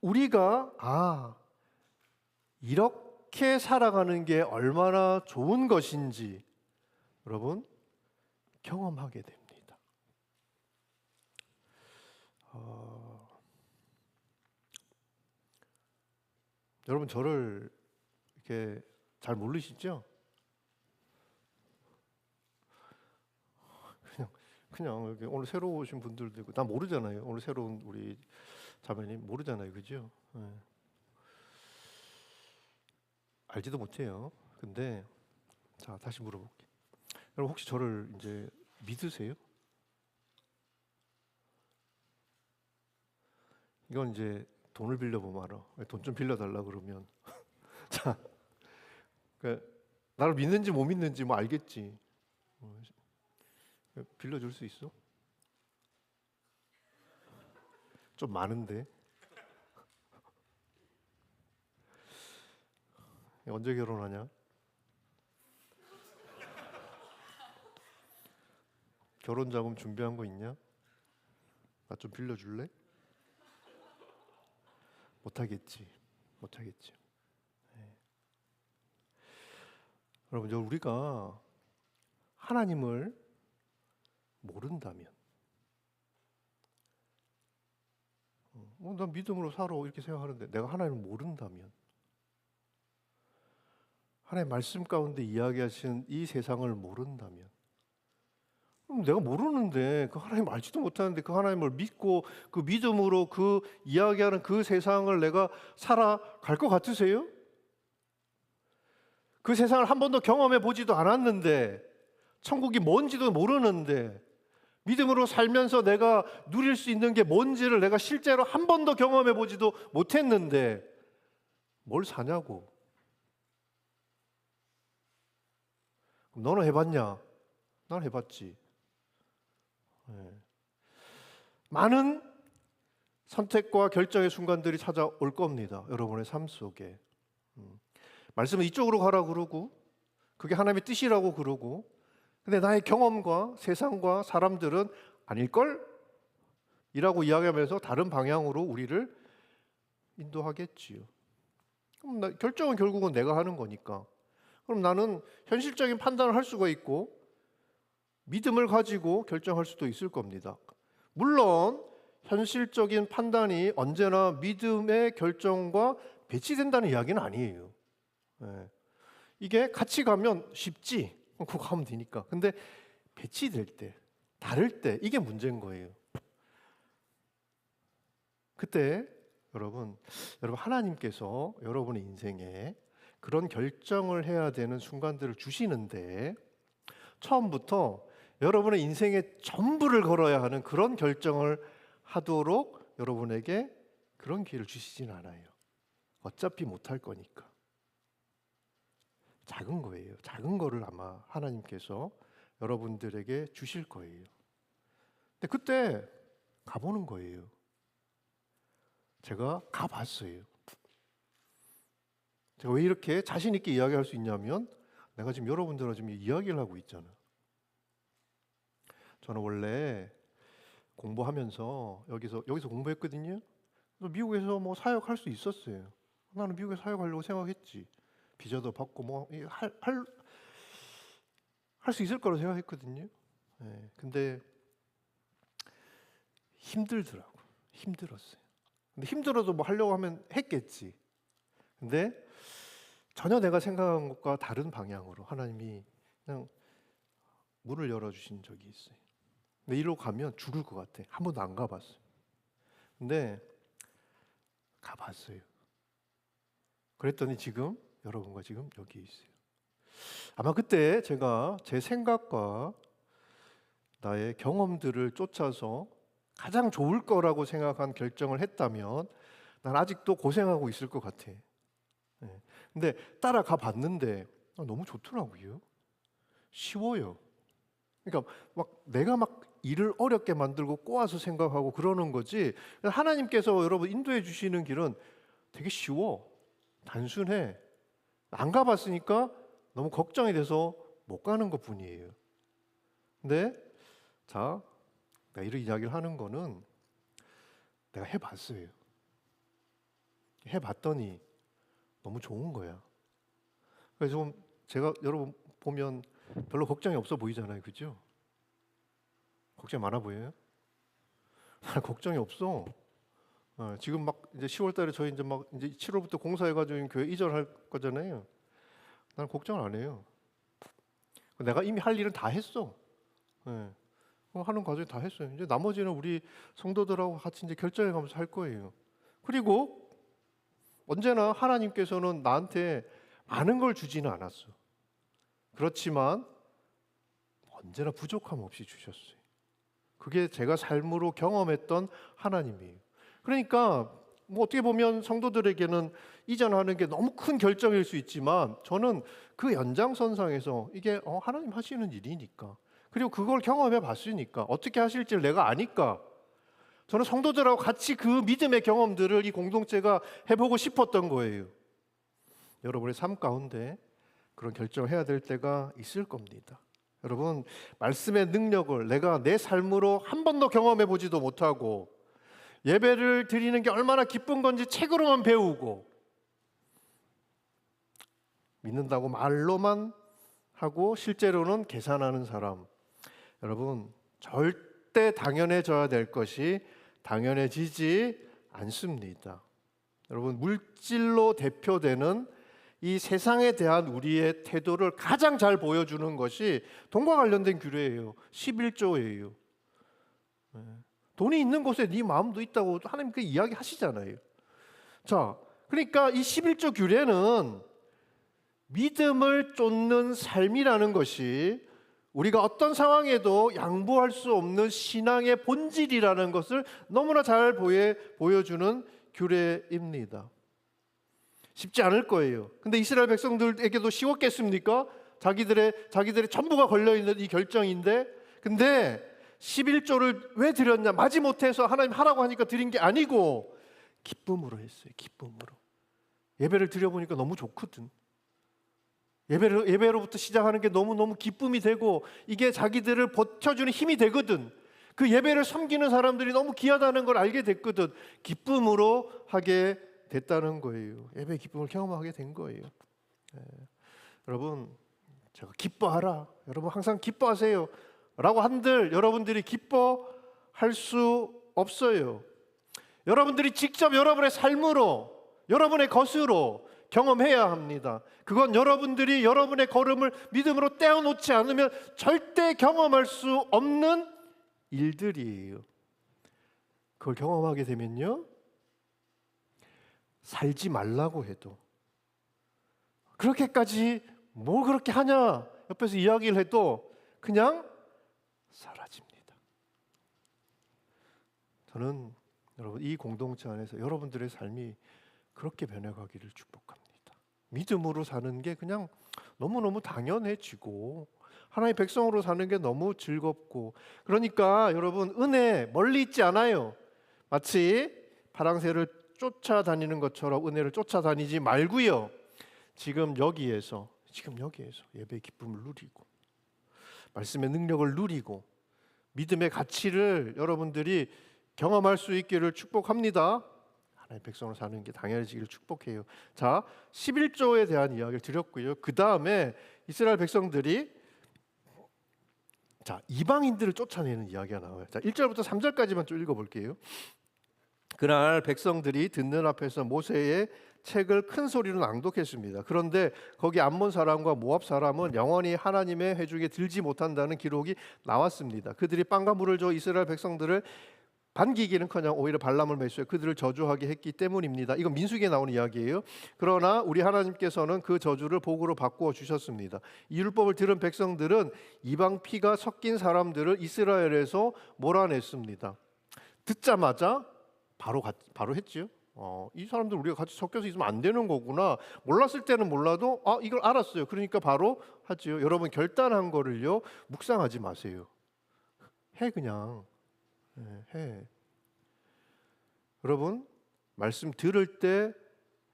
A: 우리가 이렇게 살아가는 게 얼마나 좋은 것인지 여러분 경험하게 됩니다. 여러분 저를 이렇게 잘 모르시죠? 그냥 이렇게 오늘 새로 오신 분들도 있고 나 모르잖아요. 오늘 새로운 우리 자매님 모르잖아요, 그죠? 네. 알지도 못해요. 근데 자 다시 물어볼게. 여러분 혹시 저를 이제 믿으세요? 이건 이제 돈을 빌려보면 알아. 돈 좀 빌려달라 그러면 자 그러니까 나를 믿는지 못 믿는지 뭐 알겠지. 빌려줄 수 있어? 좀 많은데. 언제 결혼하냐? 결혼 자금 준비한 거 있냐? 나 좀 빌려줄래? 못하겠지. 못하겠지. 여러분, 우리가 하나님을 모른다면, 난 믿음으로 살아 이렇게 생각하는데 내가 하나님을 모른다면, 하나님의 말씀 가운데 이야기하시는 이 세상을 모른다면, 그럼 내가 모르는데 그 하나님 알지도 못하는데 그 하나님을 믿고 그 믿음으로 그 이야기하는 그 세상을 내가 살아갈 것 같으세요? 그 세상을 한 번도 경험해 보지도 않았는데, 천국이 뭔지도 모르는데, 믿음으로 살면서 내가 누릴 수 있는 게 뭔지를 내가 실제로 한 번도 경험해 보지도 못했는데 뭘 사냐고. 그럼 너는 해봤냐? 난 해봤지. 많은 선택과 결정의 순간들이 찾아올 겁니다. 여러분의 삶 속에. 말씀은 이쪽으로 가라 그러고 그게 하나님의 뜻이라고 그러고, 근데 나의 경험과 세상과 사람들은 아닐걸? 이라고 이야기하면서 다른 방향으로 우리를 인도하겠지요. 그럼 결정은 결국은 내가 하는 거니까. 그럼 나는 현실적인 판단을 할 수가 있고 믿음을 가지고 결정할 수도 있을 겁니다. 물론 현실적인 판단이 언제나 믿음의 결정과 배치된다는 이야기는 아니에요. 이게 같이 가면 쉽지, 그거 하면 되니까. 근데 배치될 때, 다를 때, 이게 문제인 거예요. 그때 여러분 하나님께서 여러분의 인생에 그런 결정을 해야 되는 순간들을 주시는데, 처음부터 여러분의 인생의 전부를 걸어야 하는 그런 결정을 하도록 여러분에게 그런 기회를 주시진 않아요. 어차피 못할 거니까. 작은 거예요. 작은 거를 아마 하나님께서 여러분들에게 주실 거예요. 근데 그때 가보는 거예요. 제가 가봤어요. 제가 왜 이렇게 자신 있게 이야기할 수 있냐면, 내가 지금 여러분들하고 지금 이야기를 하고 있잖아. 저는 원래 공부하면서 여기서 공부했거든요. 그래서 미국에서 뭐 사역할 수 있었어요. 나는 미국에 사역하려고 생각했지. 비자도 받고 뭐 할 수 있을 거라고 생각했거든요. 근데 힘들더라고. 힘들었어요. 근데 힘들어도 뭐 하려고 하면 했겠지. 근데 전혀 내가 생각한 것과 다른 방향으로 하나님이 그냥 문을 열어주신 적이 있어요. 근데 이리로 가면 죽을 것 같아. 한 번도 안 가봤어요. 근데 가봤어요. 그랬더니 지금 여러분과 지금 여기 있어요. 아마 그때 제가 제 생각과 나의 경험들을 쫓아서 가장 좋을 거라고 생각한 결정을 했다면 난 아직도 고생하고 있을 것 같아. 근데 따라가 봤는데 너무 좋더라고요. 쉬워요. 그러니까 내가 일을 어렵게 만들고 꼬아서 생각하고 그러는 거지, 하나님께서 여러분 인도해 주시는 길은 되게 쉬워. 단순해. 안 가봤으니까 너무 걱정이 돼서 못 가는 것 뿐이에요. 근데 내가 이런 이야기를 하는 거는 내가 해봤어요. 해봤더니 너무 좋은 거야. 그래서 좀 제가 여러분 보면 별로 걱정이 없어 보이잖아요, 그죠? 걱정 많아 보여요? 걱정이 없어. 지금 이제 10월달에 저희 이제 7월부터 공사해가지고 교회 이전할 거잖아요. 난 걱정을 안 해요. 내가 이미 할 일은 다 했어. 하는 과정에 다 했어요. 이제 나머지는 우리 성도들하고 같이 이제 결정해가면서 할 거예요. 그리고 언제나 하나님께서는 나한테 많은 걸 주지는 않았어. 그렇지만 언제나 부족함 없이 주셨어요. 그게 제가 삶으로 경험했던 하나님이에요. 그러니까 뭐 어떻게 보면 성도들에게는 이전하는 게 너무 큰 결정일 수 있지만 저는 그 연장선상에서 이게 하나님 하시는 일이니까, 그리고 그걸 경험해 봤으니까, 어떻게 하실지를 내가 아니까 저는 성도들하고 같이 그 믿음의 경험들을 이 공동체가 해보고 싶었던 거예요. 여러분의 삶 가운데 그런 결정을 해야 될 때가 있을 겁니다. 여러분, 말씀의 능력을 내가 내 삶으로 한 번도 경험해 보지도 못하고 예배를 드리는 게 얼마나 기쁜 건지 책으로만 배우고 믿는다고 말로만 하고 실제로는 계산하는 사람, 여러분 절대 당연해져야 될 것이 당연해지지 않습니다. 여러분, 물질로 대표되는 이 세상에 대한 우리의 태도를 가장 잘 보여주는 것이 돈과 관련된 규례예요. 11조예요. 돈이 있는 곳에 네 마음도 있다고 하나님께 이야기하시잖아요. 자, 그러니까 이 11조 규례는 믿음을 쫓는 삶이라는 것이 우리가 어떤 상황에도 양보할 수 없는 신앙의 본질이라는 것을 너무나 잘 보여주는 규례입니다. 쉽지 않을 거예요. 근데 이스라엘 백성들에게도 쉬웠겠습니까? 자기들의 전부가 걸려있는 이 결정인데, 근데 11조를 왜 드렸냐? 마지못해서 하나님 하라고 하니까 드린 게 아니고 기쁨으로 했어요. 기쁨으로. 예배를 드려보니까 너무 좋거든. 예배로부터 시작하는 게 너무너무 기쁨이 되고 이게 자기들을 버텨주는 힘이 되거든. 그 예배를 섬기는 사람들이 너무 귀하다는 걸 알게 됐거든. 기쁨으로 하게 됐다는 거예요. 예배의 기쁨을 경험하게 된 거예요. 여러분, 제가 기뻐하라, 여러분 항상 기뻐하세요 라고 한들 여러분들이 기뻐할 수 없어요. 여러분들이 직접 여러분의 삶으로, 여러분의 것으로 경험해야 합니다. 그건 여러분들이 여러분의 걸음을 믿음으로 떼어놓지 않으면 절대 경험할 수 없는 일들이에요. 그걸 경험하게 되면요, 살지 말라고 해도, 그렇게까지 뭘 그렇게 하냐 옆에서 이야기를 해도 그냥 사라집니다. 저는 여러분, 이 공동체 안에서 여러분들의 삶이 그렇게 변해가기를 축복합니다. 믿음으로 사는 게 그냥 너무너무 당연해지고 하나님의 백성으로 사는 게 너무 즐겁고, 그러니까 여러분, 은혜 멀리 있지 않아요. 마치 파랑새를 쫓아다니는 것처럼 은혜를 쫓아다니지 말고요, 지금 여기에서 예배의 기쁨을 누리고 말씀의 능력을 누리고 믿음의 가치를 여러분들이 경험할 수 있기를 축복합니다. 하나님의 백성으로 사는 게 당연해지기를 축복해요. 자, 11조에 대한 이야기를 드렸고요. 그 다음에 이스라엘 백성들이 이방인들을 쫓아내는 이야기가 나와요. 자, 1절부터 3절까지만 좀 읽어볼게요. 그날 백성들이 듣는 앞에서 모세의 책을 큰 소리로 낭독했습니다. 그런데 거기 암몬 사람과 모압 사람은 영원히 하나님의 회중에 들지 못한다는 기록이 나왔습니다. 그들이 빵과 물을 줘 이스라엘 백성들을 반기기는커녕 오히려 발람을 매수해 그들을 저주하게 했기 때문입니다. 이건 민수기에 나오는 이야기예요. 그러나 우리 하나님께서는 그 저주를 복으로 바꾸어 주셨습니다. 이 율법을 들은 백성들은 이방 피가 섞인 사람들을 이스라엘에서 몰아냈습니다. 듣자마자 바로 했지요. 이 사람들 우리가 같이 섞여서 있으면 안 되는 거구나. 몰랐을 때는 몰라도 이걸 알았어요. 그러니까 바로 하지요. 여러분, 결단한 거를요 묵상하지 마세요. 그냥 해. 여러분, 말씀 들을 때,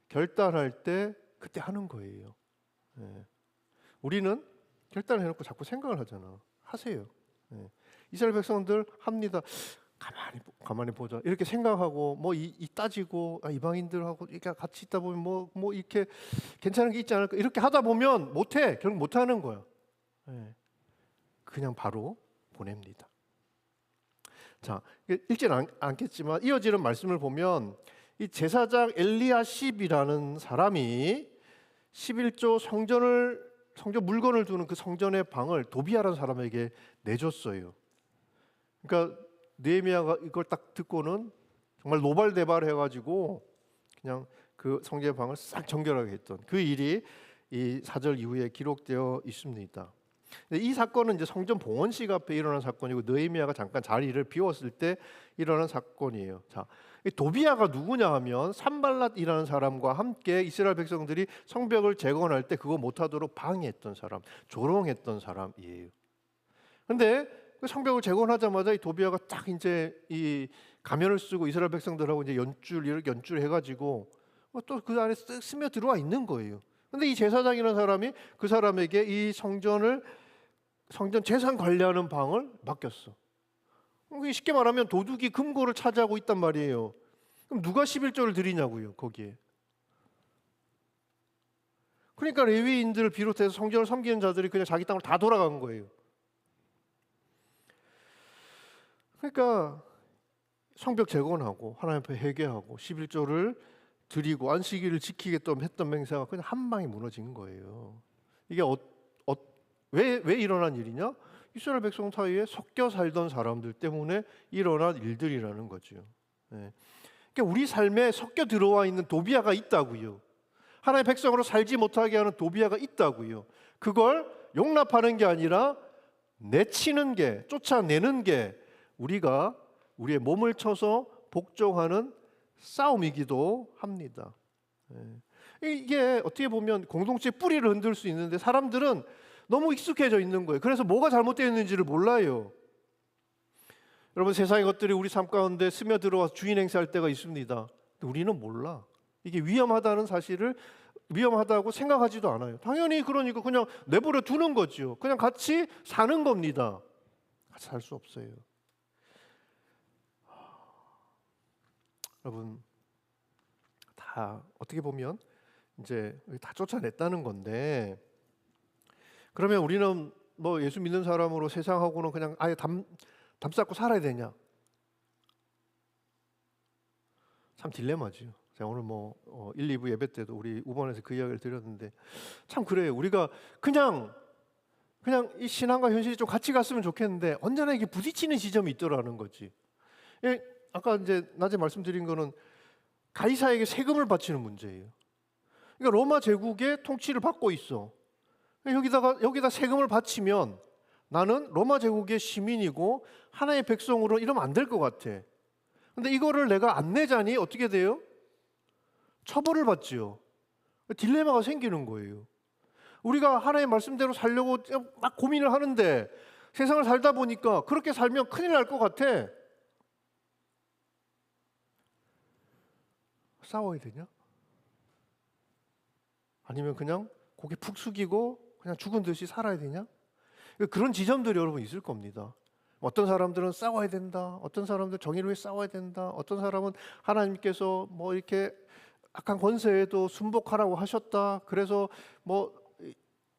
A: 결단할 때 그때 하는 거예요. 우리는 결단해놓고 자꾸 생각을 하잖아. 하세요. 이스라엘 백성들 합니다. 가만히 보자. 이렇게 생각하고 이 따지고 이방인들하고 이렇게 같이 있다 보면 뭐 이렇게 괜찮은 게 있지 않을까? 이렇게 하다 보면 못해. 결국 못하는 거야. 그냥 바로 보냅니다. 자, 읽지는 않겠지만 이어지는 말씀을 보면 이 제사장 엘리야십이라는 사람이 11조 성전 물건을 두는 그 성전의 방을 도비아라는 사람에게 내줬어요. 그러니까 느헤미야가 이걸 딱 듣고는 정말 노발대발해가지고 그냥 그 성전의 방을 싹 정결하게 했던 그 일이 이 4절 이후에 기록되어 있습니다. 이 사건은 이제 성전 봉헌식 앞에 일어난 사건이고 느헤미야가 잠깐 자리를 비웠을 때 일어난 사건이에요. 자, 이 도비아가 누구냐 하면 산발랏이라는 사람과 함께 이스라엘 백성들이 성벽을 재건할 때 그거 못하도록 방해했던 사람, 조롱했던 사람이에요. 근데 그 성벽을 재건하자마자 이 도비아가 딱 이제 이 가면을 쓰고 이스라엘 백성들하고 이제 이렇게 연줄해가지고 또 그 안에 쓱 스며 들어와 있는 거예요. 근데 이 제사장이라는 사람이 그 사람에게 이 성전 재산 관리하는 방을 맡겼어. 쉽게 말하면 도둑이 금고를 차지하고 있단 말이에요. 그럼 누가 11조를 드리냐고요, 거기에. 그러니까 레위인들을 비롯해서 성전을 섬기는 자들이 그냥 자기 땅으로 다 돌아간 거예요. 그러니까 성벽 재건하고 하나님 앞에 회개하고 11조를 드리고 안식일을 지키겠다고 했던 맹세가 그냥 한 방에 무너진 거예요. 이게 왜 일어난 일이냐? 이스라엘 백성 사이에 섞여 살던 사람들 때문에 일어난 일들이라는 거죠. 네. 그러니까 우리 삶에 섞여 들어와 있는 도비아가 있다고요. 하나님의 백성으로 살지 못하게 하는 도비아가 있다고요. 그걸 용납하는 게 아니라 내치는 게, 쫓아내는 게 우리가 우리의 몸을 쳐서 복종하는 싸움이기도 합니다. 이게 어떻게 보면 공동체의 뿌리를 흔들 수 있는데 사람들은 너무 익숙해져 있는 거예요. 그래서 뭐가 잘못되어 있는지를 몰라요. 여러분, 세상의 것들이 우리 삶 가운데 스며들어와서 주인 행세할 때가 있습니다. 근데 우리는 몰라. 이게 위험하다는 사실을 위험하다고 생각하지도 않아요. 당연히 그러니까 그냥 내버려 두는 거죠. 그냥 같이 사는 겁니다. 같이 살 수 없어요. 여러분, 다 어떻게 보면 이제 다 쫓아냈다는 건데, 그러면 우리는 뭐 예수 믿는 사람으로 세상하고는 그냥 아예 담쌓고 살아야 되냐? 참 딜레마죠. 제가 오늘 1, 2부 예배 때도 우리 우번에서 그 이야기를 드렸는데 참 그래요. 우리가 그냥 이 신앙과 현실이 좀 같이 갔으면 좋겠는데 언제나 이게 부딪히는 지점이 있더라는 거지. 아까 이제 낮에 말씀드린 거는 가이사에게 세금을 바치는 문제예요. 그러니까 로마 제국의 통치를 받고 있어. 여기다 세금을 바치면 나는 로마 제국의 시민이고 하나의 백성으로 이러면 안 될 것 같아. 근데 이거를 내가 안 내자니 어떻게 돼요? 처벌을 받지요. 딜레마가 생기는 거예요. 우리가 하나의 말씀대로 살려고 막 고민을 하는데 세상을 살다 보니까 그렇게 살면 큰일 날 것 같아. 싸워야 되냐? 아니면 그냥 고개 푹 숙이고 그냥 죽은 듯이 살아야 되냐? 그런 지점들이 여러분 있을 겁니다. 어떤 사람들은 싸워야 된다. 어떤 사람들은 정의를 위해 싸워야 된다. 어떤 사람은 하나님께서 이렇게 악한 권세에도 순복하라고 하셨다. 그래서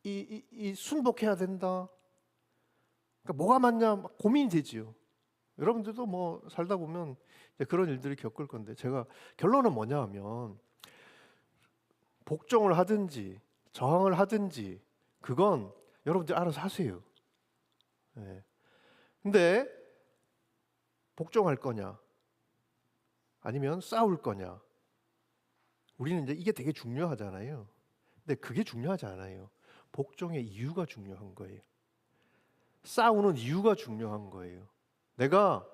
A: 이 순복해야 된다. 그러니까 뭐가 맞냐 고민이 되지요. 여러분들도 살다 보면 그런 일들을 겪을 건데 제가 결론은 뭐냐 하면 복종을 하든지 저항을 하든지 그건 여러분들 알아서 하세요. 네. 근데 복종할 거냐 아니면 싸울 거냐, 우리는 이제 이게 되게 중요하잖아요. 근데 그게 중요하지 않아요. 복종의 이유가 중요한 거예요. 싸우는 이유가 중요한 거예요. 내가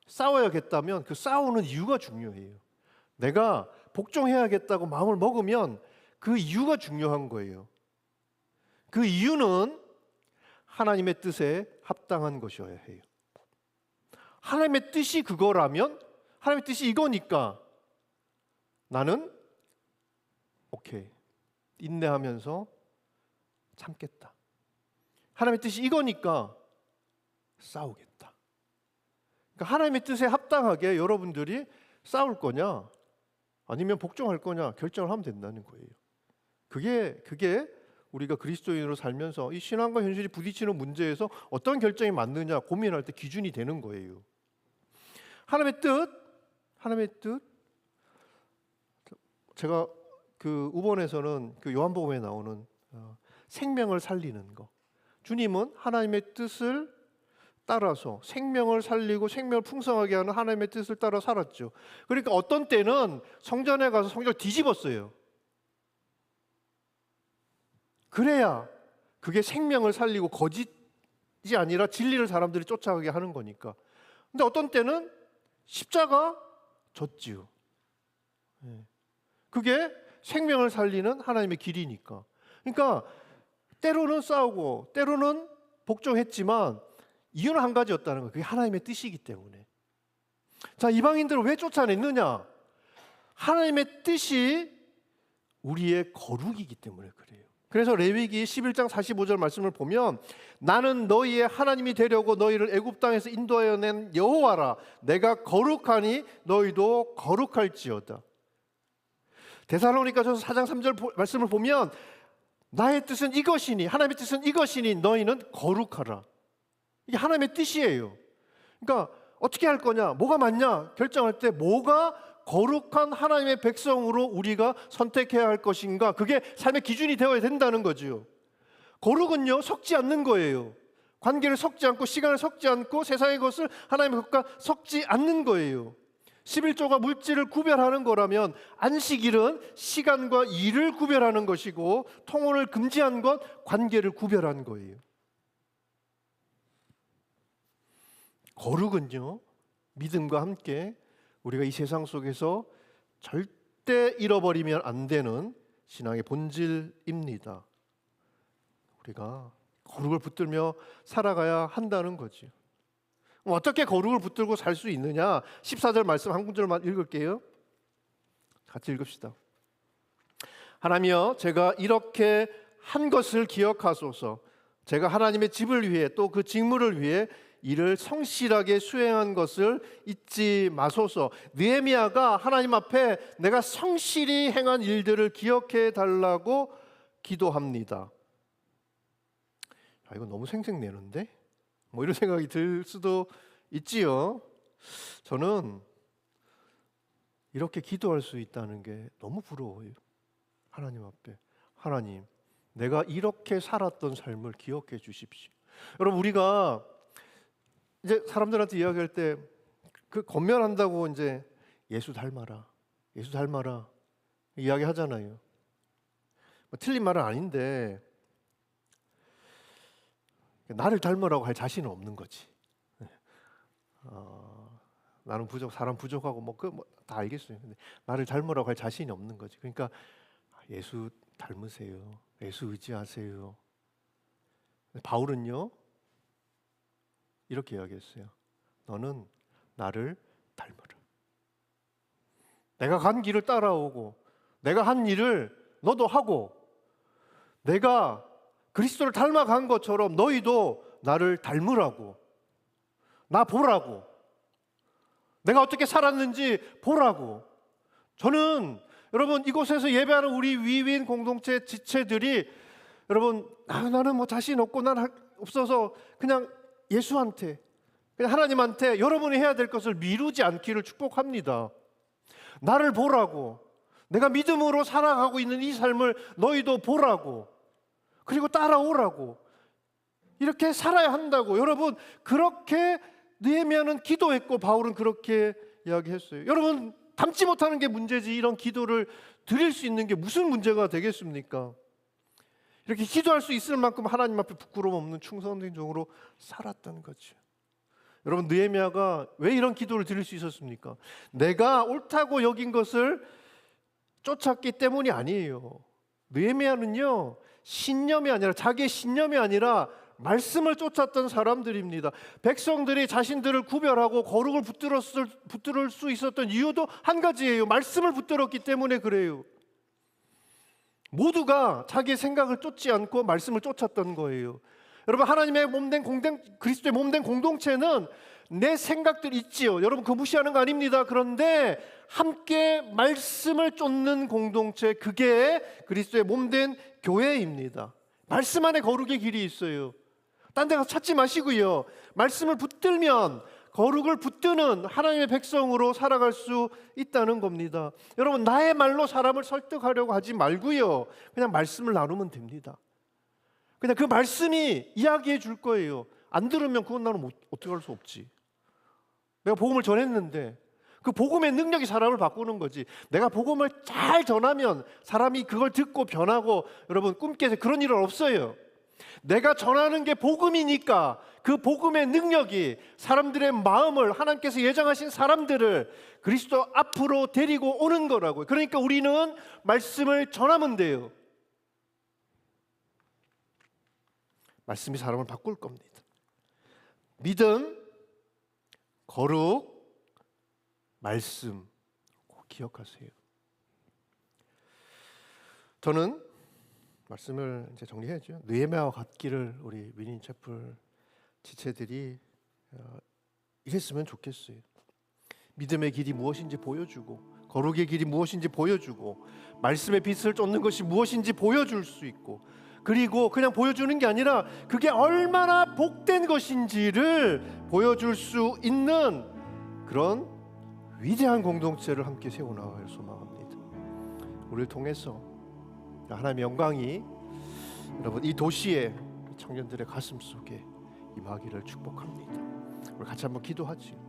A: 싸워야겠다면 그 싸우는 이유가 중요해요. 내가 복종해야겠다고 마음을 먹으면 그 이유가 중요한 거예요. 그 이유는 하나님의 뜻에 합당한 것이어야 해요. 하나님의 뜻이 그거라면, 하나님의 뜻이 이거니까 나는 오케이, 인내하면서 참겠다. 하나님의 뜻이 이거니까 싸우겠다. 그러니까 하나님의 뜻에 합당하게 여러분들이 싸울 거냐 아니면 복종할 거냐 결정을 하면 된다는 거예요. 그게 우리가 그리스도인으로 살면서 이 신앙과 현실이 부딪히는 문제에서 어떤 결정이 맞느냐 고민할 때 기준이 되는 거예요. 하나님의 뜻. 제가 그 우번에서는 그 요한복음에 나오는 생명을 살리는 거. 주님은 하나님의 뜻을 따라서 생명을 살리고 생명을 풍성하게 하는 하나님의 뜻을 따라 살았죠. 그러니까 어떤 때는 성전에 가서 성전을 뒤집었어요. 그래야 그게 생명을 살리고 거짓이 아니라 진리를 사람들이 쫓아가게 하는 거니까. 근데 어떤 때는 십자가 줬지요. 예. 그게 생명을 살리는 하나님의 길이니까. 그러니까 때로는 싸우고 때로는 복종했지만 이유는 한 가지였다는 거예요. 그게 하나님의 뜻이기 때문에. 자, 이방인들을 왜 쫓아냈느냐? 하나님의 뜻이 우리의 거룩이기 때문에 그래요. 그래서 레위기 11장 45절 말씀을 보면 나는 너희의 하나님이 되려고 너희를 애굽 땅에서 인도하여 낸 여호와라. 내가 거룩하니 너희도 거룩할지어다. 데살로니가전서 4장 3절 말씀을 보면 나의 뜻은 이것이니, 하나님의 뜻은 이것이니 너희는 거룩하라. 이게 하나님의 뜻이에요. 그러니까 어떻게 할 거냐, 뭐가 맞냐 결정할 때 뭐가 거룩한 하나님의 백성으로 우리가 선택해야 할 것인가, 그게 삶의 기준이 되어야 된다는 거죠. 거룩은요, 섞지 않는 거예요. 관계를 섞지 않고 시간을 섞지 않고 세상의 것을 하나님의 것과 섞지 않는 거예요. 11조가 물질을 구별하는 거라면 안식일은 시간과 일을 구별하는 것이고 통혼을 금지한 것 관계를 구별한 거예요. 거룩은요, 믿음과 함께 우리가 이 세상 속에서 절대 잃어버리면 안 되는 신앙의 본질입니다. 우리가 거룩을 붙들며 살아가야 한다는 거죠. 어떻게 거룩을 붙들고 살 수 있느냐? 14절 말씀 한 구절만 읽을게요. 같이 읽읍시다. 하나님이여, 제가 이렇게 한 것을 기억하소서. 제가 하나님의 집을 위해 또 그 직무를 위해 이를 성실하게 수행한 것을 잊지 마소서. 느헤미야가 하나님 앞에 내가 성실히 행한 일들을 기억해 달라고 기도합니다. 이거 너무 생색내는데? 뭐 이런 생각이 들 수도 있지요. 저는 이렇게 기도할 수 있다는 게 너무 부러워요. 하나님 앞에, 하나님, 내가 이렇게 살았던 삶을 기억해 주십시오. 여러분, 우리가 이제 사람들한테 이야기할 때 그 권면한다고 이제 예수 닮아라, 예수 닮아라 이야기하잖아요. 뭐 틀린 말은 아닌데 나를 닮으라고 할 자신은 없는 거지. 나는 사람 부족하고 뭐 다 알겠어요. 근데 나를 닮으라고 할 자신이 없는 거지. 그러니까 예수 닮으세요. 예수 의지하세요. 바울은요, 이렇게 이야기했어요. 너는 나를 닮으라. 내가 간 길을 따라오고 내가 한 일을 너도 하고 내가 그리스도를 닮아간 것처럼 너희도 나를 닮으라고, 나 보라고, 내가 어떻게 살았는지 보라고. 저는 여러분 이곳에서 예배하는 우리 위인 공동체 지체들이 여러분 나는 뭐 자신 없고 난 없어서 그냥 예수한테, 그냥 하나님한테 여러분이 해야 될 것을 미루지 않기를 축복합니다. 나를 보라고, 내가 믿음으로 살아가고 있는 이 삶을 너희도 보라고, 그리고 따라오라고, 이렇게 살아야 한다고. 여러분, 그렇게 느헤미야는 기도했고 바울은 그렇게 이야기했어요. 여러분, 닮지 못하는 게 문제지 이런 기도를 드릴 수 있는 게 무슨 문제가 되겠습니까? 이렇게 기도할 수 있을 만큼 하나님 앞에 부끄러움 없는 충성된 종으로 살았던 거죠. 여러분, 느헤미야가 왜 이런 기도를 드릴 수 있었습니까? 내가 옳다고 여긴 것을 쫓았기 때문이 아니에요. 느헤미야는요, 신념이 아니라, 자기의 신념이 아니라 말씀을 쫓았던 사람들입니다. 백성들이 자신들을 구별하고 거룩을 붙들 수 있었던 이유도 한 가지예요. 말씀을 붙들었기 때문에 그래요. 모두가 자기의 생각을 쫓지 않고 말씀을 쫓았던 거예요. 여러분, 하나님의 몸된 그리스도의 몸된 공동체는 내 생각들 있지요. 여러분, 그거 무시하는 거 아닙니다. 그런데 함께 말씀을 쫓는 공동체, 그게 그리스도의 몸된 교회입니다. 말씀 안에 거룩의 길이 있어요. 딴 데 가서 찾지 마시고요, 말씀을 붙들면 거룩을 붙드는 하나님의 백성으로 살아갈 수 있다는 겁니다. 여러분, 나의 말로 사람을 설득하려고 하지 말고요, 그냥 말씀을 나누면 됩니다. 그냥 그 말씀이 이야기해 줄 거예요. 안 들으면 그건 나는 어떻게 할 수 없지. 내가 복음을 전했는데 그 복음의 능력이 사람을 바꾸는 거지. 내가 복음을 잘 전하면 사람이 그걸 듣고 변하고, 여러분, 꿈 깨서 그런 일은 없어요. 내가 전하는 게 복음이니까 그 복음의 능력이 사람들의 마음을, 하나님께서 예정하신 사람들을 그리스도 앞으로 데리고 오는 거라고요. 그러니까 우리는 말씀을 전하면 돼요. 말씀이 사람을 바꿀 겁니다. 믿음, 거룩, 말씀 꼭 기억하세요. 저는 말씀을 이제 정리해야죠. 느헤미야와 같기를 우리 위닝 채플 지체들이 이랬으면 좋겠어요. 믿음의 길이 무엇인지 보여주고, 거룩의 길이 무엇인지 보여주고, 말씀의 빛을 쫓는 것이 무엇인지 보여줄 수 있고, 그리고 그냥 보여주는 게 아니라 그게 얼마나 복된 것인지를 보여줄 수 있는 그런 위대한 공동체를 함께 세워나갈 소망합니다. 우리를 통해서 하나님의 영광이 여러분 이 도시의 청년들의 가슴 속에 임하기를 축복합니다. 우리 같이 한번 기도하지.